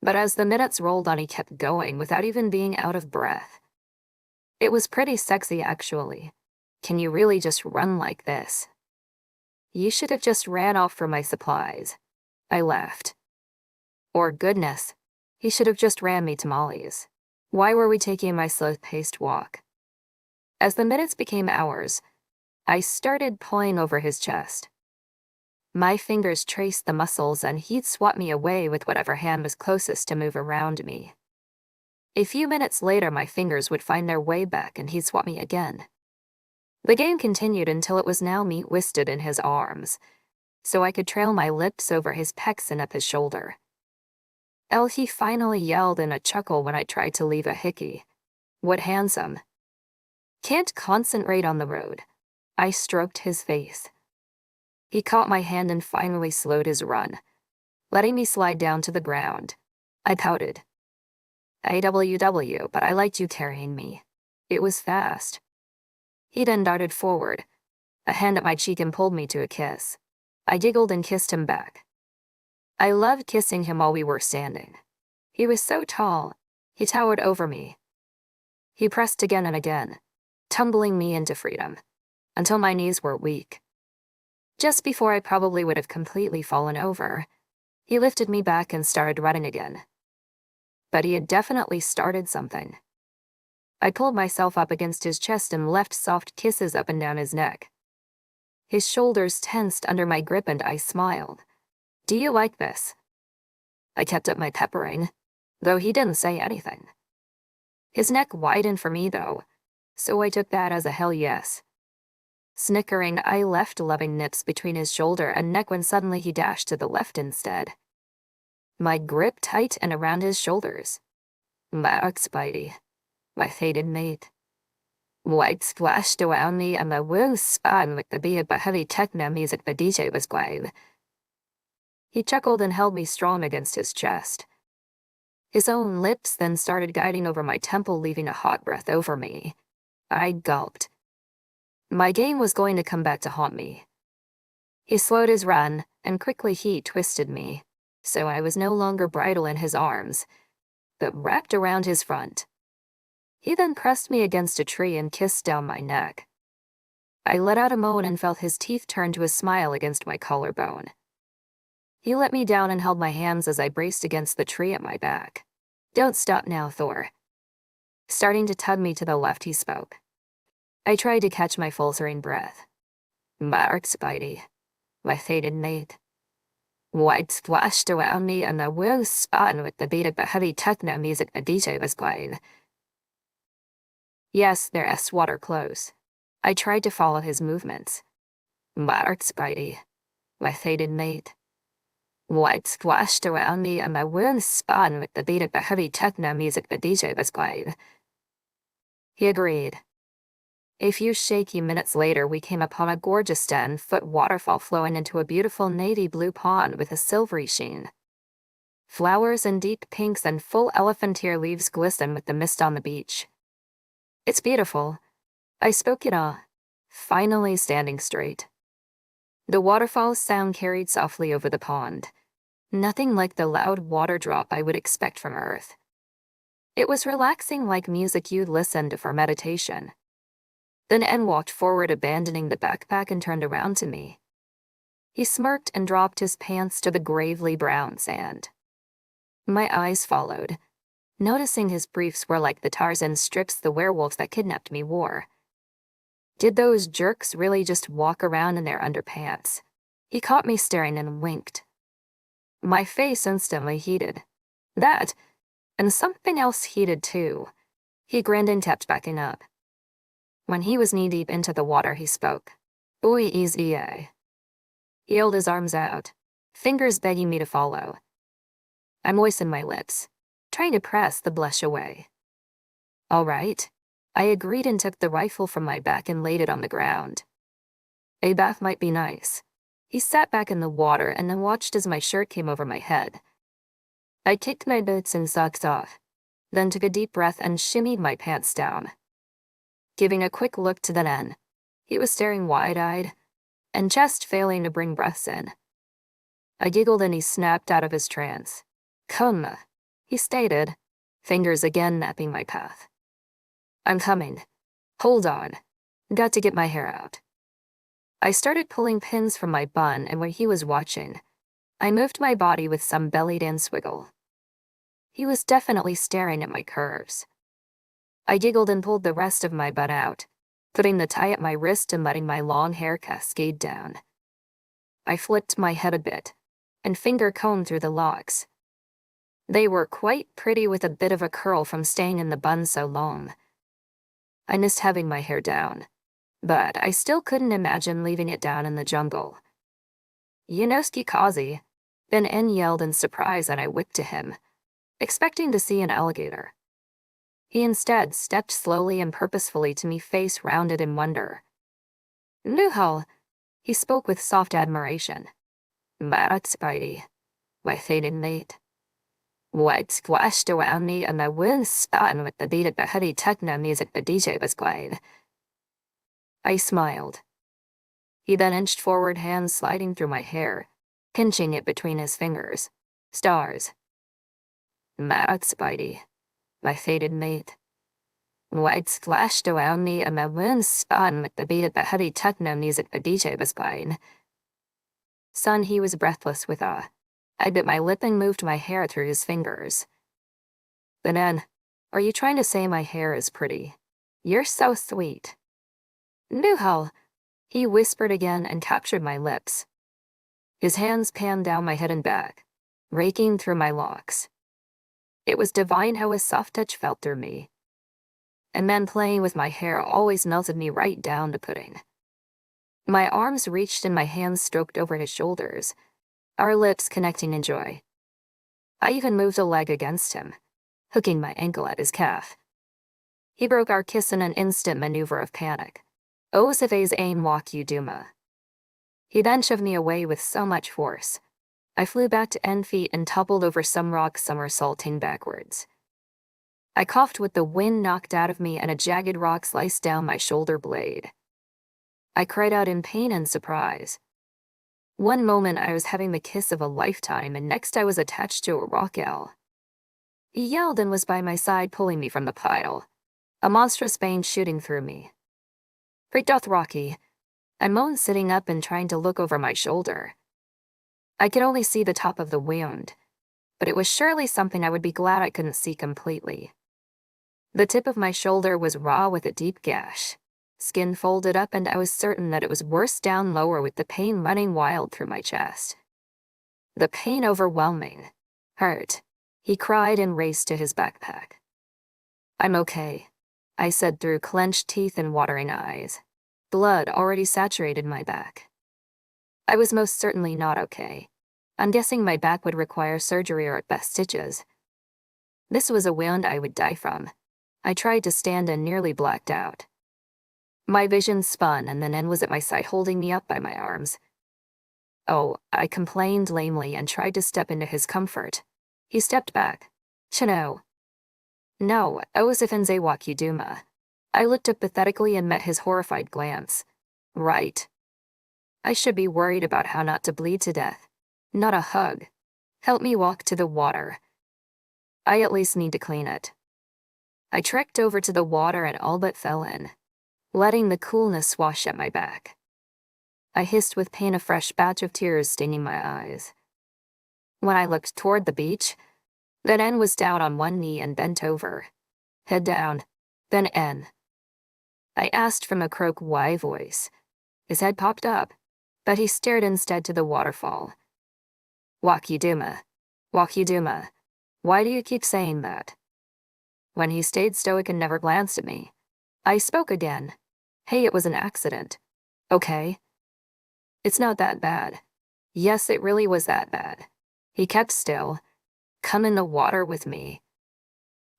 but as the minutes rolled on he kept going without even being out of breath. It was pretty sexy actually. Can you really just run like this? You should have just ran off for my supplies. I laughed. Or goodness, he should have just ran me tamales. Why were we taking my slow-paced walk? As the minutes became hours, I started pulling over his chest. My fingers traced the muscles and he'd swat me away with whatever hand was closest to move around me. A few minutes later, my fingers would find their way back and he'd swat me again. The game continued until it was now me twisted in his arms, so I could trail my lips over his pecs and up his shoulder. He finally yelled in a chuckle when I tried to leave a hickey. What handsome. Can't concentrate on the road. I stroked his face. He caught my hand and finally slowed his run, letting me slide down to the ground. I pouted. AWW, but I liked you carrying me. It was fast. He then darted forward, a hand at my cheek and pulled me to a kiss. I giggled and kissed him back. I loved kissing him while we were standing. He was so tall, he towered over me. He pressed again and again, tumbling me into freedom, until my knees were weak. Just before I probably would have completely fallen over, he lifted me back and started running again. But he had definitely started something. I pulled myself up against his chest and left soft kisses up and down his neck. His shoulders tensed under my grip and I smiled. Do you like this? I kept up my peppering, though he didn't say anything. His neck widened for me though, so I took that as a hell yes. Snickering, I left loving nips between his shoulder and neck when suddenly he dashed to the left instead. My grip tight and around his shoulders. My Spidey. My fated mate. White splashed around me and the room spun with the beat of the heavy techno music the DJ was playing. He chuckled and held me strong against his chest. His own lips then started guiding over my temple, leaving a hot breath over me. I gulped. My game was going to come back to haunt me. He slowed his run, and quickly he twisted me, so I was no longer bridle in his arms, but wrapped around his front. He then pressed me against a tree and kissed down my neck. I let out a moan and felt his teeth turn to a smile against my collarbone. He let me down and held my hands as I braced against the tree at my back. Don't stop now, Thor. Starting to tug me to the left, he spoke. I tried to catch my faltering breath. Mark Spidey, my faded mate. White splashed around me and the room spun with the beat of the heavy techno music the DJ was playing. Yes, their water close. I tried to follow his movements. Mark Spidey, my faded mate. White splashed around me and my room spun with the beat of the heavy techno music the DJ was playing. He agreed. A few shaky minutes later, we came upon a gorgeous 10-foot waterfall flowing into a beautiful navy blue pond with a silvery sheen. Flowers in deep pinks and full elephantier leaves glisten with the mist on the beach. It's beautiful. I spoke in awe, finally standing straight. The waterfall's sound carried softly over the pond. Nothing like the loud water drop I would expect from Earth. It was relaxing, like music you'd listen to for meditation. Then Thann walked forward, abandoning the backpack, and turned around to me. He smirked and dropped his pants to the gravely brown sand. My eyes followed, noticing his briefs were like the Tarzan strips the werewolves that kidnapped me wore. Did those jerks really just walk around in their underpants? He caught me staring and winked. My face instantly heated. That, and something else heated too. He grinned and kept backing up. When he was knee-deep into the water, he spoke. Boy, easy, eh? He held his arms out, fingers begging me to follow. I moistened my lips, trying to press the blush away. All right. I agreed and took the rifle from my back and laid it on the ground. A bath might be nice. He sat back in the water and then watched as my shirt came over my head. I kicked my boots and socks off, then took a deep breath and shimmied my pants down. Giving a quick look to Thann, he was staring wide-eyed, and just failing to bring breaths in. I giggled and he snapped out of his trance. Come, he stated, fingers again napping my path. I'm coming. Hold on. Got to get my hair out. I started pulling pins from my bun, and when he was watching, I moved my body with some belly-dance swiggle. He was definitely staring at my curves. I giggled and pulled the rest of my bun out, putting the tie at my wrist and letting my long hair cascade down. I flipped my head a bit, and finger-combed through the locks. They were quite pretty, with a bit of a curl from staying in the bun so long. I missed having my hair down, but I still couldn't imagine leaving it down in the jungle. Yunoski Kazi, then Thann yelled in surprise, and I whipped to him, expecting to see an alligator. He instead stepped slowly and purposefully to me, face rounded in wonder. Nuhal, he spoke with soft admiration. Marat Spidey, my faded mate. White splashed around me and the wind spun with the beat of the heavy techno music the DJ was playing. I smiled. He then inched forward, hands sliding through my hair, pinching it between his fingers. Stars. Marat Spidey, my faded mate. White splashed around me and the wind spun with the beat of the heavy techno music the DJ was playing. Son, he was breathless with awe. I bit my lip and moved my hair through his fingers. Thann, are you trying to say my hair is pretty? You're so sweet. Nuhal, he whispered again and captured my lips. His hands panned down my head and back, raking through my locks. It was divine how his soft touch felt through me. And then playing with my hair always melted me right down to pudding. My arms reached and my hands stroked over his shoulders, our lips connecting in joy. I even moved a leg against him, hooking my ankle at his calf. He broke our kiss in an instant maneuver of panic. Osife's ain wak you duma. He then shoved me away with so much force. I flew back to 10 feet and toppled over some rock, somersaulting backwards. I coughed with the wind knocked out of me and a jagged rock sliced down my shoulder blade. I cried out in pain and surprise. One moment I was having the kiss of a lifetime, and next I was attached to a rock owl. He yelled and was by my side, pulling me from the pile, a monstrous bane shooting through me. "Freaked off, Rocky," I moaned, sitting up and trying to look over my shoulder. I could only see the top of the wound, but it was surely something I would be glad I couldn't see completely. The tip of my shoulder was raw with a deep gash, skin folded up, and I was certain that it was worse down lower, with the pain running wild through my chest. The pain overwhelming. "Hurt," he cried and raced to his backpack. "I'm okay," I said through clenched teeth and watering eyes. Blood already saturated my back. I was most certainly not okay. I'm guessing my back would require surgery or at best stitches. This was a wound I would die from. I tried to stand and nearly blacked out. My vision spun, and then N was at my side, holding me up by my arms. "Oh," I complained lamely and tried to step into his comfort. He stepped back. "Chino." "No, Osifenze Wakuduma." I looked up pathetically and met his horrified glance. "Right. I should be worried about how not to bleed to death. Not a hug. Help me walk to the water. I at least need to clean it." I trekked over to the water and all but fell in, letting the coolness swash at my back. I hissed with pain, a fresh batch of tears staining my eyes. When I looked toward the beach, then N was down on one knee and bent over. Head down, then N. I asked from a croak why voice. His head popped up, but he stared instead to the waterfall. "Wakuduma, Wakuduma, why do you keep saying that?" When he stayed stoic and never glanced at me, I spoke again. "Hey, it was an accident. Okay? It's not that bad." Yes, it really was that bad. He kept still. "Come in the water with me."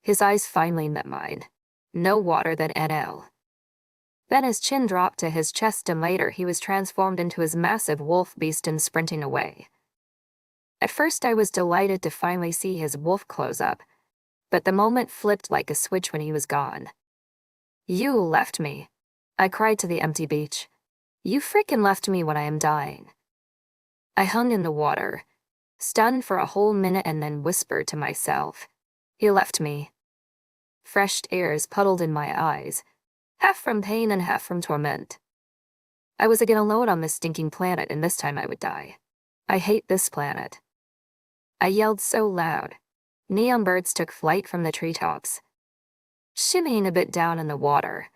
His eyes finally met mine. No water than NL. Then his chin dropped to his chest, and later he was transformed into his massive wolf beast and sprinting away. At first I was delighted to finally see his wolf close up, but the moment flipped like a switch when he was gone. "You left me," I cried to the empty beach. "You frickin' left me when I am dying." I hung in the water, stunned for a whole minute, and then whispered to myself, "He left me." Fresh tears puddled in my eyes, half from pain and half from torment. I was again alone on this stinking planet, and this time I would die. I hate this planet. I yelled so loud. Neon birds took flight from the treetops, shimmying a bit down in the water.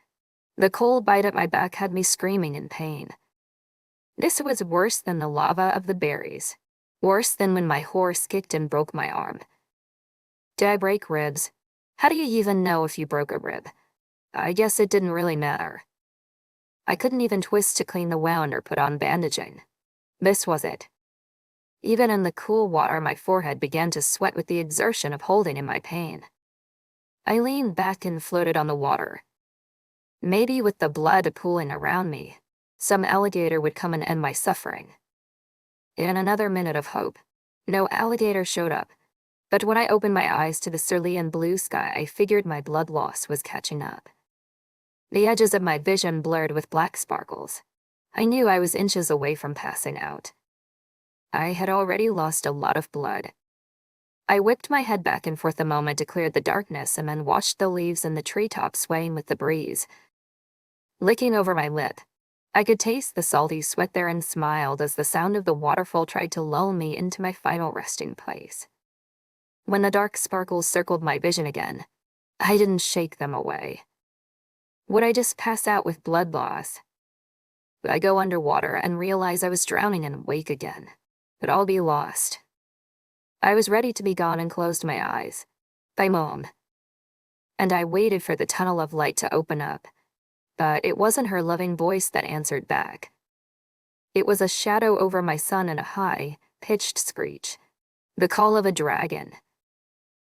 The cold bite at my back had me screaming in pain. This was worse than the lava of the berries, worse than when my horse kicked and broke my arm. Did I break ribs? How do you even know if you broke a rib? I guess it didn't really matter. I couldn't even twist to clean the wound or put on bandaging. This was it. Even in the cool water, my forehead began to sweat with the exertion of holding in my pain. I leaned back and floated on the water. Maybe with the blood pooling around me, some alligator would come and end my suffering. In another minute of hope, no alligator showed up, but when I opened my eyes to the cerulean blue sky, I figured my blood loss was catching up. The edges of my vision blurred with black sparkles. I knew I was inches away from passing out. I had already lost a lot of blood. I whipped my head back and forth a moment to clear the darkness, and then watched the leaves in the treetops swaying with the breeze. Licking over my lip, I could taste the salty sweat there and smiled as the sound of the waterfall tried to lull me into my final resting place. When the dark sparkles circled my vision again, I didn't shake them away. Would I just pass out with blood loss? Would I go underwater and realize I was drowning and wake again? Would all be lost? I was ready to be gone and closed my eyes. By Mom. And I waited for the tunnel of light to open up, but it wasn't her loving voice that answered back. It was a shadow over my son and a high, pitched screech. The call of a dragon.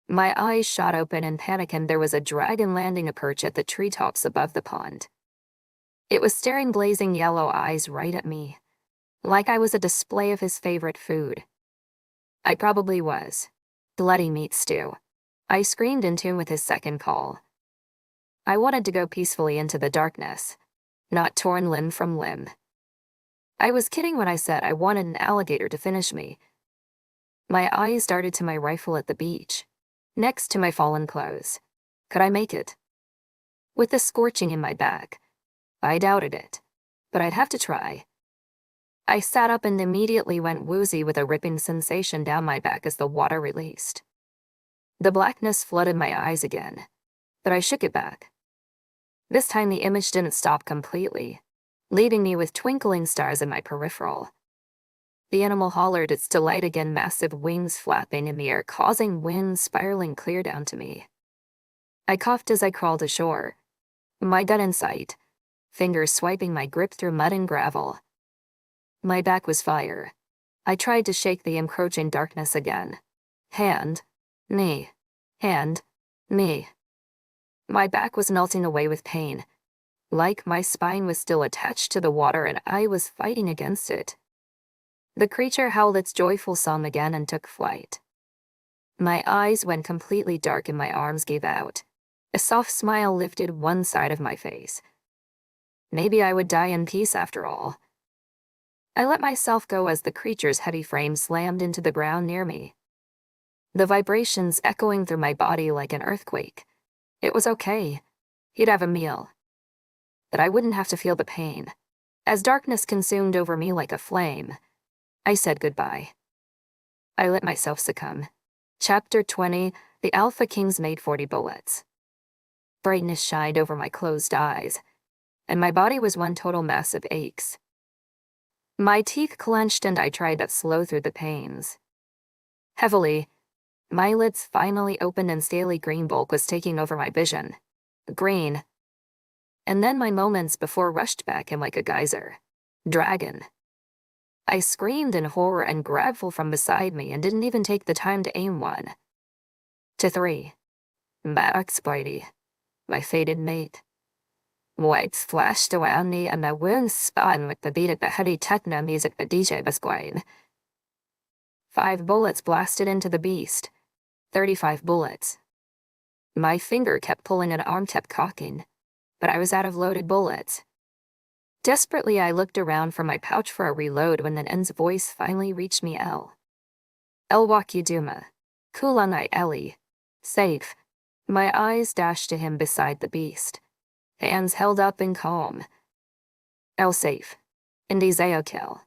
My eyes shot open in panic and there was a dragon landing a perch at the treetops above the pond. It was staring blazing yellow eyes right at me, like I was a display of his favorite food. I probably was. Bloody meat stew. I screamed in tune with his second call. I wanted to go peacefully into the darkness, not torn limb from limb. I was kidding when I said I wanted an alligator to finish me. My eyes darted to my rifle at the beach, next to my fallen clothes. Could I make it? With the scorching in my back, I doubted it, but I'd have to try. I sat up and immediately went woozy with a ripping sensation down my back as the water released. The blackness flooded my eyes again, but I shook it back. This time the image didn't stop completely, leaving me with twinkling stars in my peripheral. The animal hollered its delight again, massive wings flapping in the air, causing wind spiraling clear down to me. I coughed as I crawled ashore, my gun in sight, fingers swiping my grip through mud and gravel. My back was fire. I tried to shake the encroaching darkness again. Hand, knee, hand, knee. My back was melting away with pain, like my spine was still attached to the water and I was fighting against it. The creature howled its joyful song again and took flight. My eyes went completely dark and my arms gave out. A soft smile lifted one side of my face. Maybe I would die in peace after all. I let myself go as the creature's heavy frame slammed into the ground near me. The vibrations echoing through my body like an earthquake. It was okay. He'd have a meal. But I wouldn't have to feel the pain. As darkness consumed over me like a flame, I said goodbye. I let myself succumb. Chapter 20, The Alpha Kings Made 40 Bullets. Brightness shined over my closed eyes, and my body was one total mass of aches. My teeth clenched and I tried to slow through the pains. Heavily, my lids finally opened and scaly green bulk was taking over my vision. Green. And then my moments before rushed back in like a geyser. Dragon. I screamed in horror and grabbed Full from beside me and didn't even take the time to aim one. To 3. Max Brady, my fated mate. Lights flashed around me and my wounds spun with the beat of the heavy techno music the DJ was playing. 5 bullets blasted into the beast. 35 bullets. My finger kept pulling and arm kept cocking, but I was out of loaded bullets. Desperately, I looked around for my pouch for a reload when the N's voice finally reached me. Wakiduma. Kulanai Ellie. Safe. My eyes dashed to him beside the beast. Hands held up in calm. Safe. Indizeo kill.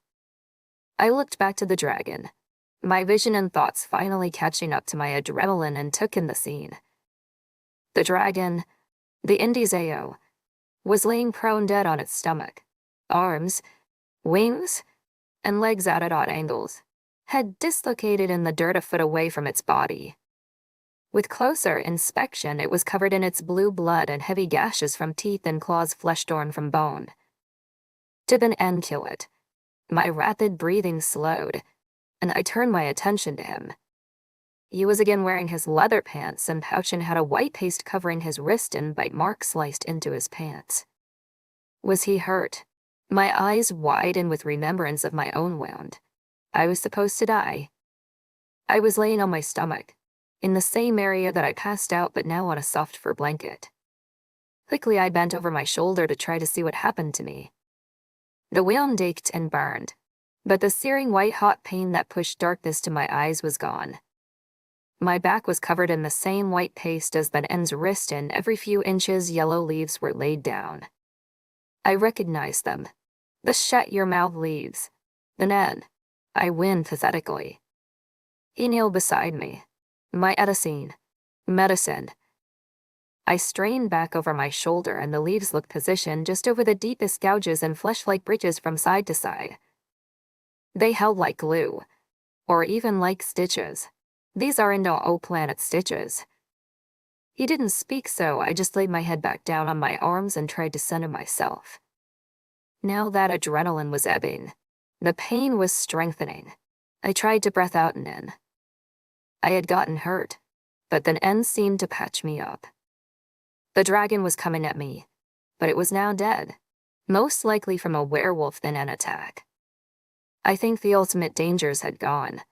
I looked back to the dragon, my vision and thoughts finally catching up to my adrenaline, and took in the scene. The dragon, the Indizeo, was laying prone dead on its stomach, arms, wings, and legs out at odd angles, head dislocated in the dirt a foot away from its body. With closer inspection, it was covered in its blue blood and heavy gashes from teeth and claws flesh torn from bone. Did an end kill it? My rapid breathing slowed, and I turned my attention to him. He was again wearing his leather pants and pouch and had a white paste covering his wrist and bite mark sliced into his pants. Was he hurt? My eyes widened with remembrance of my own wound. I was supposed to die. I was laying on my stomach, in the same area that I passed out but now on a soft fur blanket. Quickly I bent over my shoulder to try to see what happened to me. The wound ached and burned, but the searing white-hot pain that pushed darkness to my eyes was gone. My back was covered in the same white paste as the N's wrist, and every few inches yellow leaves were laid down. I recognized them. The shut-your-mouth leaves. The Nen. I whined pathetically. He kneeled beside me. My medicine. I strained back over my shoulder and the leaves looked positioned just over the deepest gouges and flesh-like bridges from side to side. They held like glue, or even like stitches. These are Indo-O-planet stitches. He didn't speak, so I just laid my head back down on my arms and tried to center myself. Now that adrenaline was ebbing, the pain was strengthening. I tried to breath out and in. I had gotten hurt, but the end seemed to patch me up. The dragon was coming at me, but it was now dead, most likely from a werewolf than an attack. I think the ultimate dangers had gone,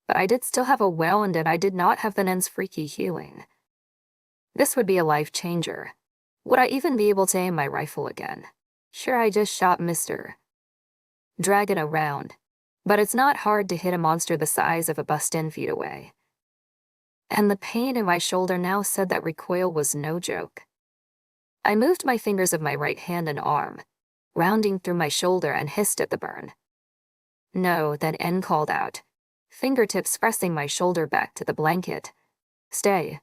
but I did still have a wound and I did not have the N's freaky healing. This would be a life changer. Would I even be able to aim my rifle again? Sure, I just shot Mr. Dragon around, but it's not hard to hit a monster the size of a bus 10 feet away. And the pain in my shoulder now said that recoil was no joke. I moved my fingers of my right hand and arm, rounding through my shoulder, and hissed at the burn. No, then N called out, fingertips pressing my shoulder back to the blanket. Stay.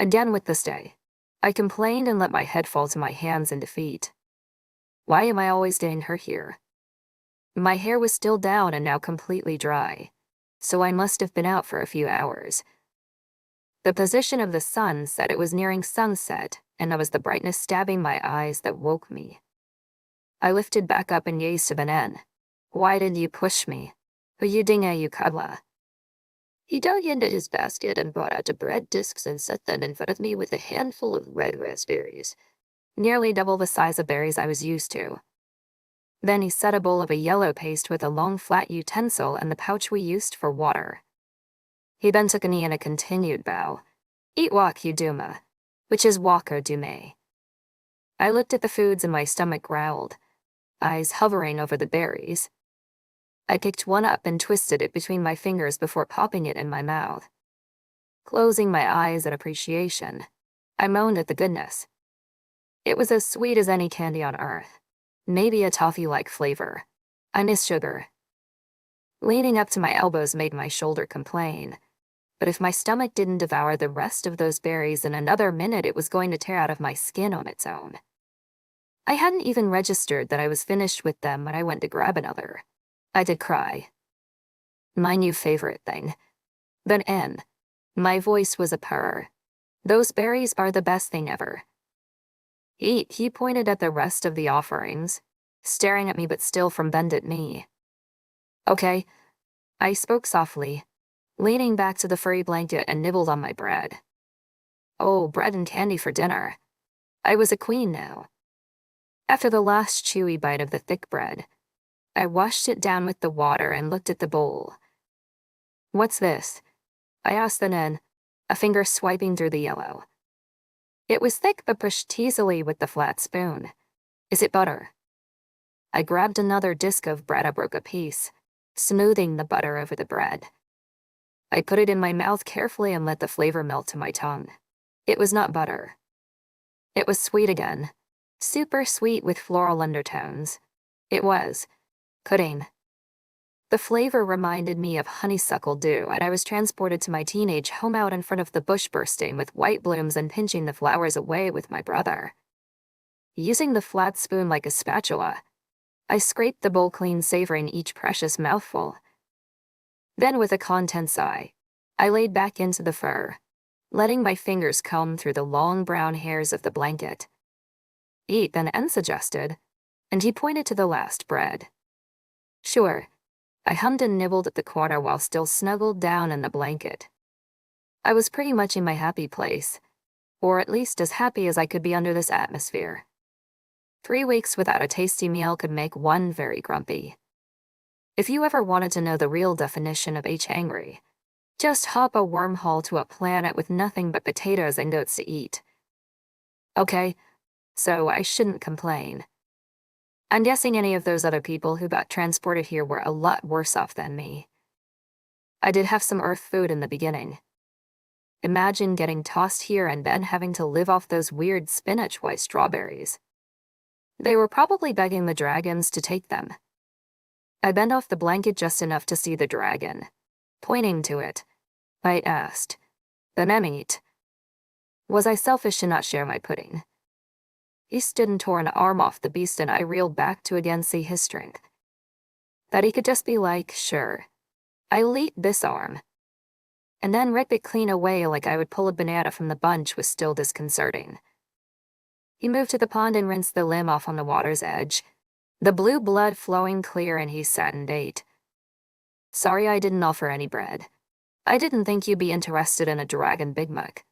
Again with the stay. I complained and let my head fall to my hands in defeat. Why am I always getting her here? My hair was still down and now completely dry, so I must have been out for a few hours. The position of the sun said it was nearing sunset, and it was the brightness stabbing my eyes that woke me. I lifted back up and gazed to Benin. Why did you push me? Huyudinga yukadla. He dug into his basket and brought out the bread discs and set them in front of me with a handful of red raspberries, nearly double the size of berries I was used to. Then he set a bowl of a yellow paste with a long flat utensil and the pouch we used for water. He then took a knee and a continued bow. Eat wak uduma, which is wak or dume. I looked at the foods and my stomach growled, eyes hovering over the berries. I picked one up and twisted it between my fingers before popping it in my mouth. Closing my eyes in appreciation, I moaned at the goodness. It was as sweet as any candy on earth. Maybe a toffee-like flavor. I miss sugar. Leaning up to my elbows made my shoulder complain. But if my stomach didn't devour the rest of those berries in another minute, it was going to tear out of my skin on its own. I hadn't even registered that I was finished with them when I went to grab another. I did cry. My new favorite thing. Then N. My voice was a purr. Those berries are the best thing ever. He pointed at the rest of the offerings, staring at me but still from bend at me. Okay, I spoke softly, leaning back to the furry blanket and nibbled on my bread. Oh, bread and candy for dinner. I was a queen now. After the last chewy bite of the thick bread, I washed it down with the water and looked at the bowl. What's this? I asked the Nen, a finger swiping through the yellow. It was thick but pushed easily with the flat spoon. Is it butter? I grabbed another disc of bread and broke a piece, smoothing the butter over the bread. I put it in my mouth carefully and let the flavor melt to my tongue. It was not butter. It was sweet again, super sweet with floral undertones. It was pudding. The flavor reminded me of honeysuckle dew, and I was transported to my teenage home out in front of the bush bursting with white blooms and pinching the flowers away with my brother. Using the flat spoon like a spatula, I scraped the bowl clean, savoring each precious mouthful. Then with a content sigh, I laid back into the fur, letting my fingers comb through the long brown hairs of the blanket. Eat, then N suggested, and he pointed to the last bread. Sure. I hummed and nibbled at the corner while still snuggled down in the blanket. I was pretty much in my happy place, or at least as happy as I could be under this atmosphere. 3 weeks without a tasty meal could make one very grumpy. If you ever wanted to know the real definition of angry, just hop a wormhole to a planet with nothing but potatoes and goats to eat. Okay, so I shouldn't complain. I'm guessing any of those other people who got transported here were a lot worse off than me. I did have some earth food in the beginning. Imagine getting tossed here and then having to live off those weird spinach-white strawberries. They were probably begging the dragons to take them. I bent off the blanket just enough to see the dragon. Pointing to it, I asked, "The Nemit. Was I selfish to not share my pudding?" He stood and tore an arm off the beast, and I reeled back to again see his strength. That he could just be like, sure, I'll eat this arm, and then rip it clean away like I would pull a banana from the bunch was still disconcerting. He moved to the pond and rinsed the limb off on the water's edge, the blue blood flowing clear, and he sat and ate. Sorry I didn't offer any bread. I didn't think you'd be interested in a dragon, Big Muck.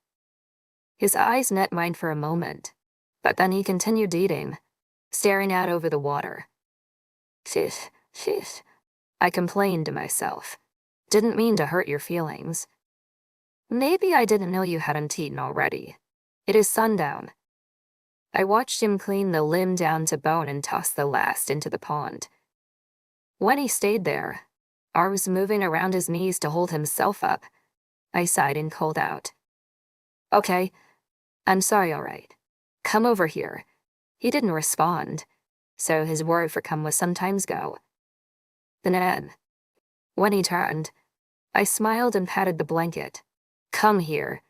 His eyes met mine for a moment, but then he continued eating, staring out over the water. Shish, shish, I complained to myself. Didn't mean to hurt your feelings. Maybe I didn't know you hadn't eaten already. It is sundown. I watched him clean the limb down to bone and toss the last into the pond. When he stayed there, arms moving around his knees to hold himself up, I sighed and called out. Okay, I'm sorry, all right. Come over here. He didn't respond, so his word for come was sometimes go. Then, when he turned, I smiled and patted the blanket. Come here.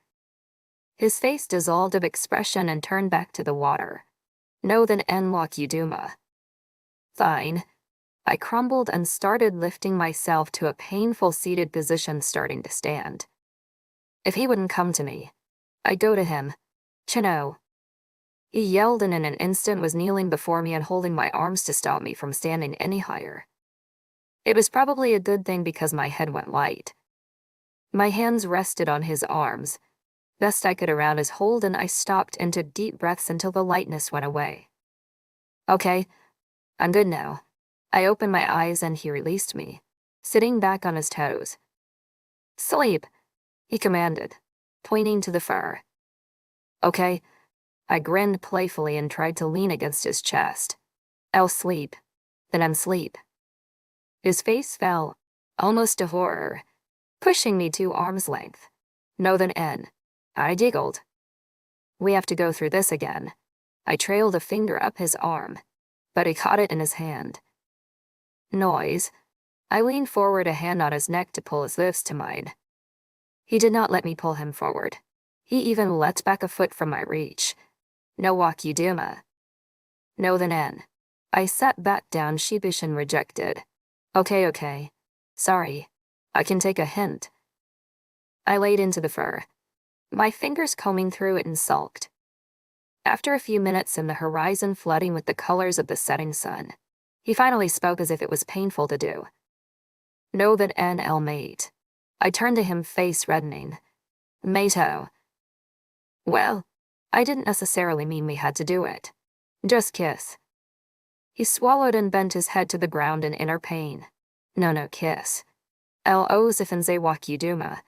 His face dissolved of expression and turned back to the water. No then enlock Uduma. Fine. I crumbled and started lifting myself to a painful seated position, starting to stand. If he wouldn't come to me, I'd go to him. Chino. He yelled and in an instant was kneeling before me and holding my arms to stop me from standing any higher. It was probably a good thing because my head went light. My hands rested on his arms, best I could around his hold, and I stopped and took deep breaths until the lightness went away. Okay, I'm good now. I opened my eyes and he released me, sitting back on his toes. Sleep, he commanded, pointing to the fur. Okay, I grinned playfully and tried to lean against his chest. I'll sleep, then I'm sleep. His face fell, almost to horror, pushing me to arm's length. No then N. I giggled. We have to go through this again. I trailed a finger up his arm, but he caught it in his hand. Noise. I leaned forward, a hand on his neck to pull his lips to mine. He did not let me pull him forward. He even let back a foot from my reach. No walk Uduma. No then N. I sat back down, sheepish and rejected. Okay. Sorry. I can take a hint. I laid into the fur, my fingers combing through it, and sulked. After a few minutes and the horizon flooding with the colors of the setting sun, he finally spoke as if it was painful to do. Know that N.L. mate. I turned to him, face reddening. Mato. Well, I didn't necessarily mean we had to do it. Just kiss. He swallowed and bent his head to the ground in inner pain. No kiss. L.O.s if and ze wakuduma.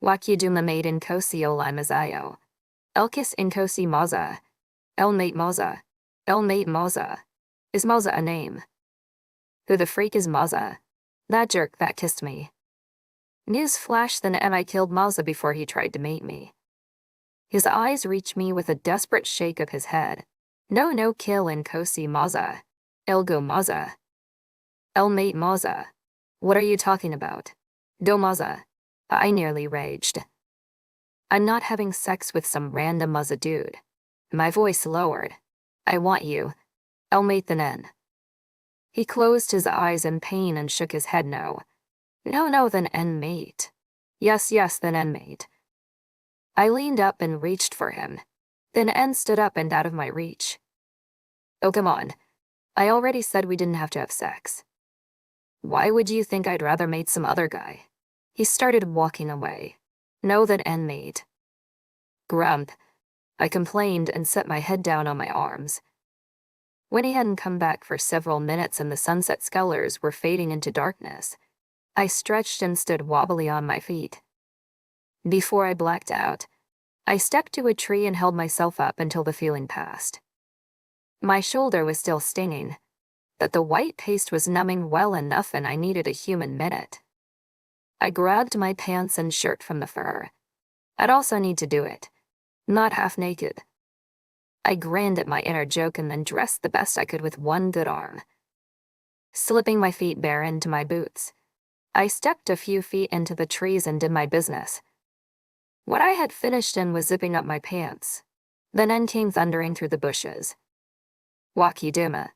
Wakuduma made in kosi olai mazayo. Elkis in kosi Maza. El mate Maza. El mate Maza. Is Maza a name? Who the freak is Maza? That jerk that kissed me. News flashed then, and I killed Maza before he tried to mate me. His eyes reached me with a desperate shake of his head. No kill in kosi Maza. Elgo Maza. El mate Maza. What are you talking about? Do Maza. I nearly raged. I'm not having sex with some random Maza dude. My voice lowered. I want you. El mate then N. He closed his eyes in pain and shook his head no. No then N mate. Yes then N mate. I leaned up and reached for him. Then N stood up and out of my reach. Oh, come on. I already said we didn't have to have sex. Why would you think I'd rather mate some other guy? He started walking away. No then N mate. Grump. I complained and set my head down on my arms. When he hadn't come back for several minutes and the sunset colors were fading into darkness, I stretched and stood wobbly on my feet. Before I blacked out, I stepped to a tree and held myself up until the feeling passed. My shoulder was still stinging, but the white paste was numbing well enough and I needed a human minute. I grabbed my pants and shirt from the fur. I'd also need to do it, not half naked. I grinned at my inner joke and then dressed the best I could with one good arm. Slipping my feet bare into my boots, I stepped a few feet into the trees and did my business. When I had finished and was zipping up my pants, then N came thundering through the bushes. Wakiduma.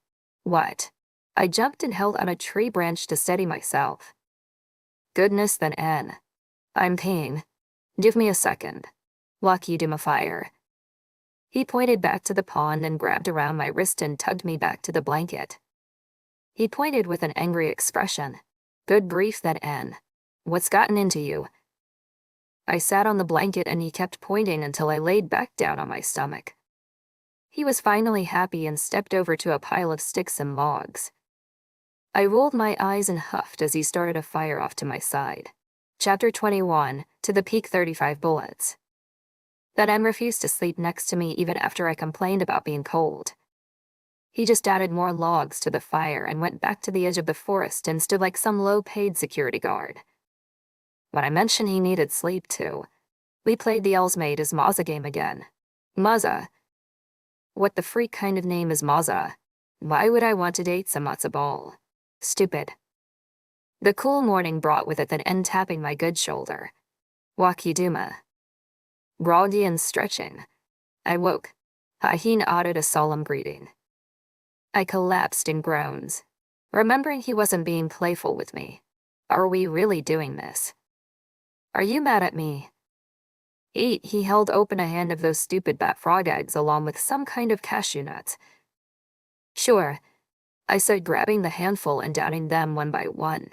What? I jumped and held on a tree branch to steady myself. Goodness then N. I'm peeing. Give me a second. Wakiduma fire. He pointed back to the pond and grabbed around my wrist and tugged me back to the blanket. He pointed with an angry expression. Good grief then N. What's gotten into you? I sat on the blanket and he kept pointing until I laid back down on my stomach. He was finally happy and stepped over to a pile of sticks and logs. I rolled my eyes and huffed as he started a fire off to my side. Chapter 21, to the peak 35 bullets. That M refused to sleep next to me even after I complained about being cold. He just added more logs to the fire and went back to the edge of the forest and stood like some low-paid security guard. When I mentioned he needed sleep too, we played the Elsmaid Maza game again. Maza. What the freak kind of name is Maza? Why would I want to date some matzo ball? Stupid. The cool morning brought with it an end tapping my good shoulder. Wakiduma. Groggy and stretching. I woke. Hahin uttered a solemn greeting. I collapsed in groans, remembering he wasn't being playful with me. Are we really doing this? Are you mad at me? Eat, he held open a hand of those stupid bat frog eggs along with some kind of cashew nuts. Sure, I said, grabbing the handful and downing them one by one.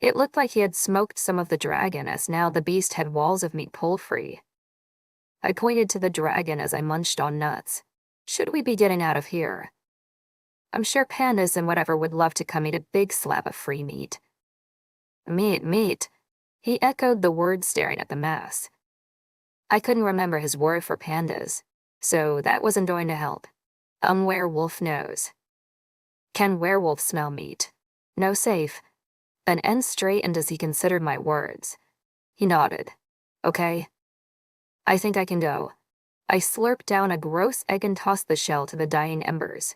It looked like he had smoked some of the dragon, as now the beast had walls of meat pull-free. I pointed to the dragon as I munched on nuts. Should we be getting out of here? I'm sure pandas and whatever would love to come eat a big slab of free meat. Meat. He echoed the word, staring at the mass. I couldn't remember his word for pandas, so that wasn't going to help. Werewolf knows. Can werewolf smell meat? No safe. An end straightened as he considered my words. He nodded. Okay. I think I can go. I slurped down a gross egg and tossed the shell to the dying embers.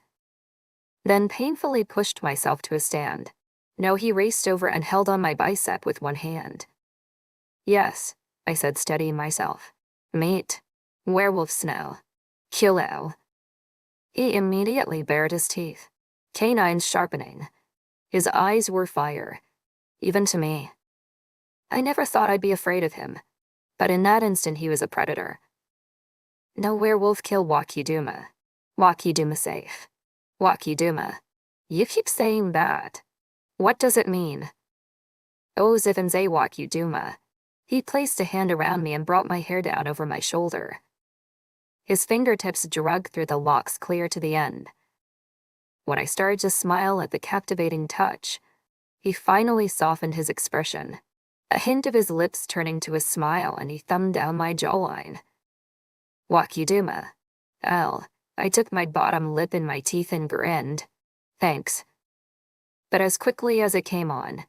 Then painfully pushed myself to a stand. No, he raced over and held on my bicep with one hand. Yes, I said, steadying myself. Meat. Werewolf smell. Kilo. He immediately bared his teeth, canines sharpening. His eyes were fire, even to me. I never thought I'd be afraid of him, but in that instant he was a predator. No werewolf kill Wakiduma. Wakiduma safe. Wakiduma. You keep saying that. What does it mean? Oh, Zivanze Wakiduma. He placed a hand around me and brought my hair down over my shoulder. His fingertips drug through the locks clear to the end. When I started to smile at the captivating touch, he finally softened his expression, a hint of his lips turning to a smile, and he thumbed down my jawline. Wakiduma. I took my bottom lip in my teeth and grinned. Thanks. But as quickly as it came on,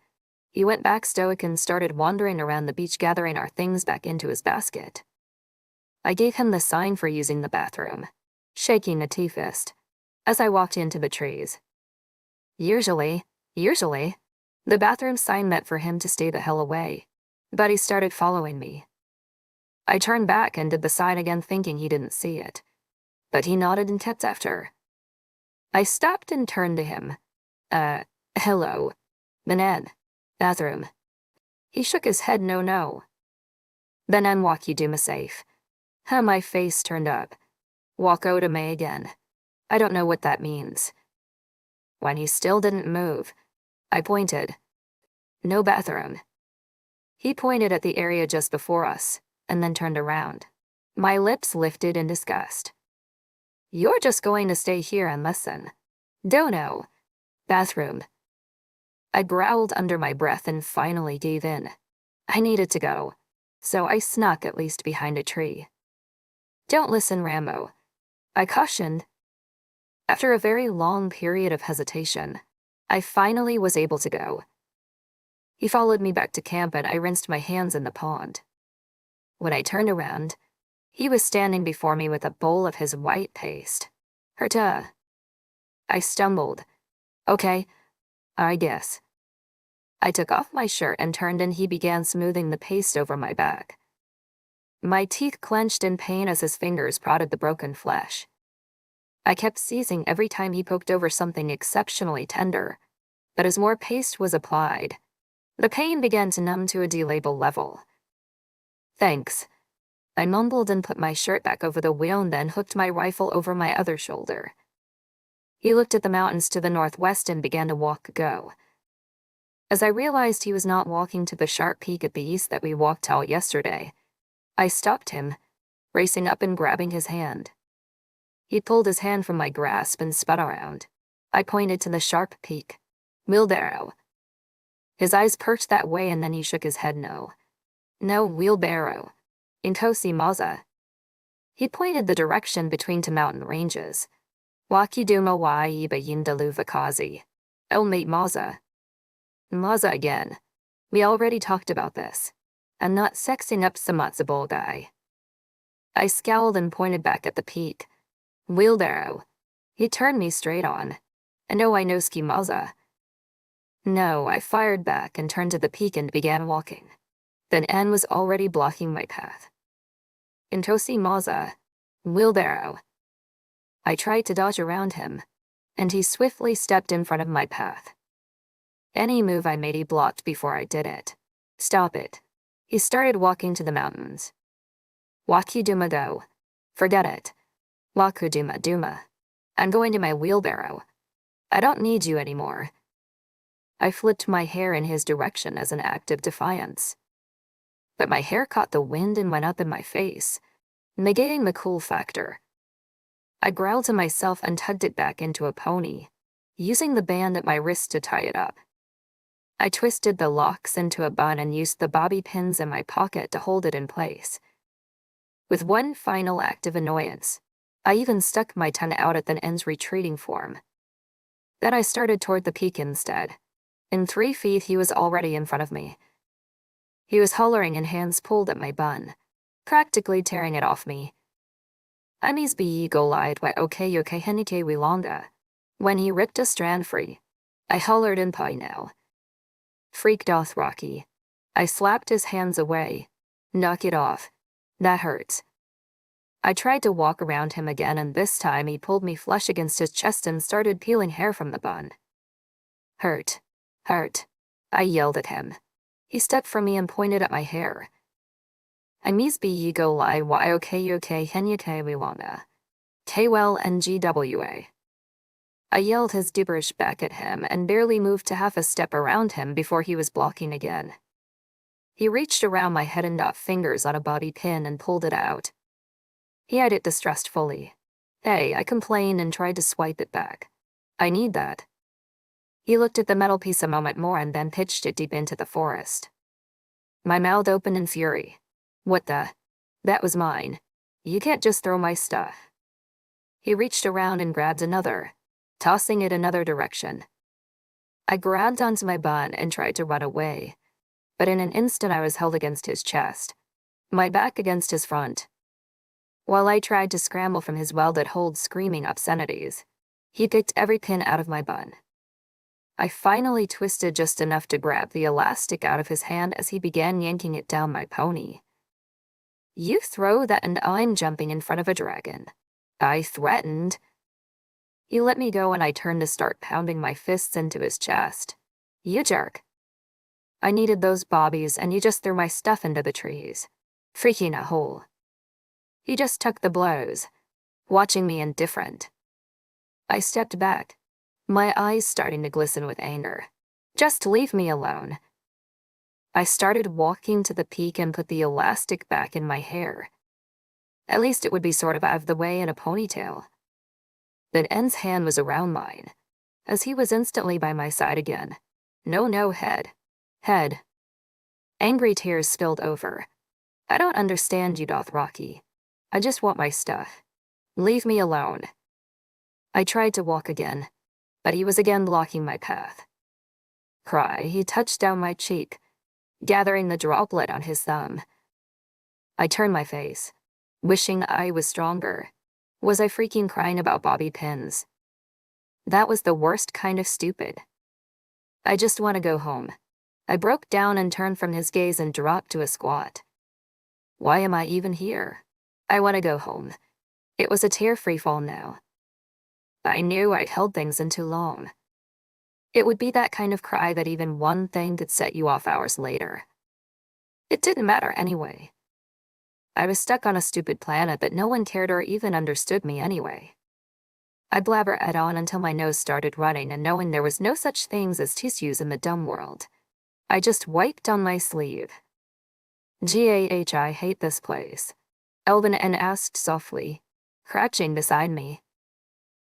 he went back stoic and started wandering around the beach, gathering our things back into his basket. I gave him the sign for using the bathroom, shaking a tea-fist, as I walked into the trees. Usually, the bathroom sign meant for him to stay the hell away, but he started following me. I turned back and did the sign again, thinking he didn't see it, but he nodded and kept after. I stopped and turned to him. Hello. Manan. Bathroom. He shook his head, no. Banan Wakiduma safe. My face turned up. Walk out to me again. I don't know what that means. When he still didn't move, I pointed. No bathroom. He pointed at the area just before us, and then turned around. My lips lifted in disgust. You're just going to stay here and listen. Dono. Bathroom. I growled under my breath and finally gave in. I needed to go, so I snuck at least behind a tree. Don't listen, Rambo, I cautioned. After a very long period of hesitation, I finally was able to go. He followed me back to camp and I rinsed my hands in the pond. When I turned around, he was standing before me with a bowl of his white paste. Herta. I stumbled. Okay, I guess. I took off my shirt and turned, and he began smoothing the paste over my back. My teeth clenched in pain as his fingers prodded the broken flesh. I kept seizing every time he poked over something exceptionally tender, but as more paste was applied, the pain began to numb to a delabel level. Thanks. I mumbled and put my shirt back over the wheel and then hooked my rifle over my other shoulder. He looked at the mountains to the northwest and began to walk go. As I realized he was not walking to the sharp peak at the east that we walked out yesterday, I stopped him, racing up and grabbing his hand. He pulled his hand from my grasp and spun around. I pointed to the sharp peak. Wheelbarrow. His eyes perked that way and then he shook his head no. No wheelbarrow. Intosi Maza. He pointed the direction between two mountain ranges. Wakiduma wa iba yindalu vakazi. El mate Maza. Maza again. We already talked about this. I'm not sexing up Samatsubo guy. I scowled and pointed back at the peak. Wheelbarrow. He turned me straight on. No I know ski Maza. No, I fired back and turned to the peak and began walking. Then N was already blocking my path. Intosi Maza. Wheelbarrow. I tried to dodge around him, and he swiftly stepped in front of my path. Any move I made he blocked before I did it. Stop it. He started walking to the mountains. Wakiduma go. Forget it. Wakuduma duma. I'm going to my wheelbarrow. I don't need you anymore. I flipped my hair in his direction as an act of defiance. But my hair caught the wind and went up in my face, negating the cool factor. I growled to myself and tugged it back into a pony, using the band at my wrist to tie it up. I twisted the locks into a bun and used the bobby pins in my pocket to hold it in place. With one final act of annoyance, I even stuck my tongue out at the end's retreating form. Then I started toward the peak instead. In 3 feet he was already in front of me. He was hollering and hands pulled at my bun, practically tearing it off me. Amis be go-lied wa okay henike wilonga. When he ripped a strand free, I hollered in pie now. Freaked off Rocky. I slapped his hands away. Knock it off. That hurts. I tried to walk around him again and this time he pulled me flush against his chest and started peeling hair from the bun. Hurt. Hurt. I yelled at him. He stepped from me and pointed at my hair. I mis be go lie wa okay henyake wilonga. Kwell ngwa. I yelled his gibberish back at him and barely moved to half a step around him before he was blocking again. He reached around my head and got fingers on a bobby pin and pulled it out. He eyed it distrustfully. Hey, I complained and tried to swipe it back. I need that. He looked at the metal piece a moment more and then pitched it deep into the forest. My mouth opened in fury. What the? That was mine. You can't just throw my stuff. He reached around and grabbed another, tossing it another direction. I grabbed onto my bun and tried to run away, but in an instant I was held against his chest, my back against his front. While I tried to scramble from his welded hold screaming obscenities, he picked every pin out of my bun. I finally twisted just enough to grab the elastic out of his hand as he began yanking it down my pony. You throw that and I'm jumping in front of a dragon. I threatened. He let me go and I turned to start pounding my fists into his chest. You jerk. I needed those bobbies and you just threw my stuff into the trees. Freaking a hole. He just took the blows, watching me indifferent. I stepped back, my eyes starting to glisten with anger. Just leave me alone. I started walking to the peak and put the elastic back in my hair. At least it would be sort of out of the way in a ponytail. Then N's hand was around mine, as he was instantly by my side again. No, head. Head. Angry tears spilled over. I don't understand you, Dothraki. I just want my stuff. Leave me alone. I tried to walk again, but he was again blocking my path. Cry, he touched down my cheek, gathering the droplet on his thumb. I turned my face, wishing I was stronger. Was I freaking crying about bobby pins? That was the worst kind of stupid. I just want to go home. I broke down and turned from his gaze and dropped to a squat. Why am I even here? I want to go home. It was a tear-free fall now. I knew I'd held things in too long. It would be that kind of cry that even one thing could set you off hours later. It didn't matter anyway. I was stuck on a stupid planet that no one cared or even understood me anyway. I blabbered on until my nose started running and knowing there was no such things as tissues in the dumb world. I just wiped down my sleeve. Gah, I hate this place, Elvin N asked softly, crouching beside me.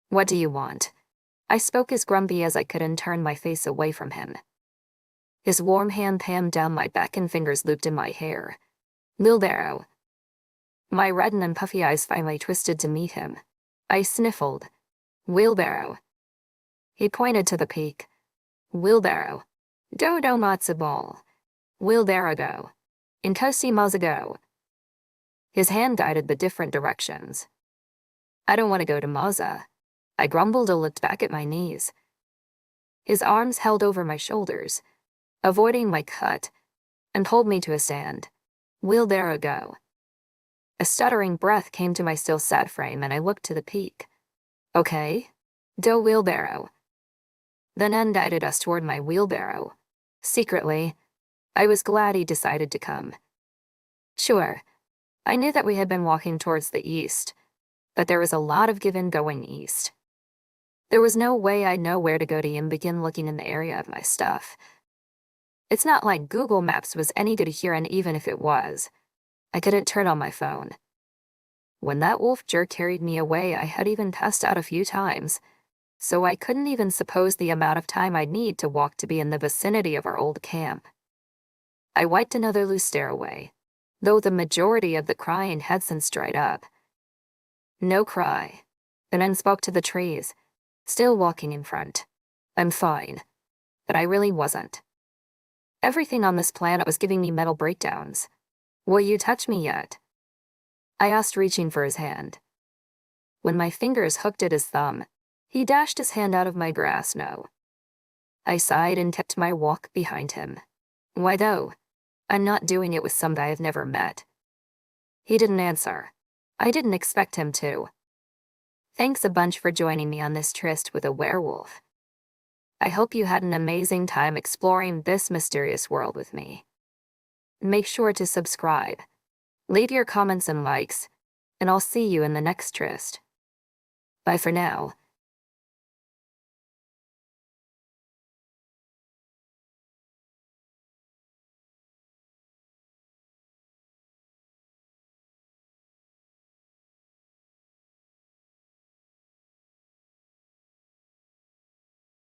What do you want? I spoke as grumpy as I could and turned my face away from him. His warm hand pammed down my back and fingers looped in my hair. Wheelbarrow. My red and puffy eyes finally twisted to meet him. I sniffled. Wheelbarrow. He pointed to the peak. Wheelbarrow. Dodo matzo ball. Wheelbarrow go. Inkosi Maza go. His hand guided the different directions. I don't want to go to Maza. I grumbled and looked back at my knees. His arms held over my shoulders, avoiding my cut, and pulled me to a stand. Wheelbarrow go. A stuttering breath came to my still sad frame and I looked to the peak. Okay. Do wheelbarrow. Then N guided us toward my wheelbarrow. Secretly, I was glad he decided to come. Sure, I knew that we had been walking towards the east, but there was a lot of given going east. There was no way I'd know where to go to and begin looking in the area of my stuff. It's not like Google Maps was any good here, and even if it was, I couldn't turn on my phone. When that wolf jerk carried me away, I had even passed out a few times, so I couldn't even suppose the amount of time I'd need to walk to be in the vicinity of our old camp. I wiped another loose stare away, though the majority of the crying had since dried up. No cry. Then I spoke to the trees, still walking in front. I'm fine. But I really wasn't. Everything on this planet was giving me mental breakdowns. Will you touch me yet? I asked, reaching for his hand. When my fingers hooked at his thumb, he dashed his hand out of my grasp. No. I sighed and kept my walk behind him. Why though? I'm not doing it with some guy I've never met. He didn't answer. I didn't expect him to. Thanks a bunch for joining me on this tryst with a werewolf. I hope you had an amazing time exploring this mysterious world with me. Make sure to subscribe. Leave your comments and likes, and I'll see you in the next tryst. Bye for now.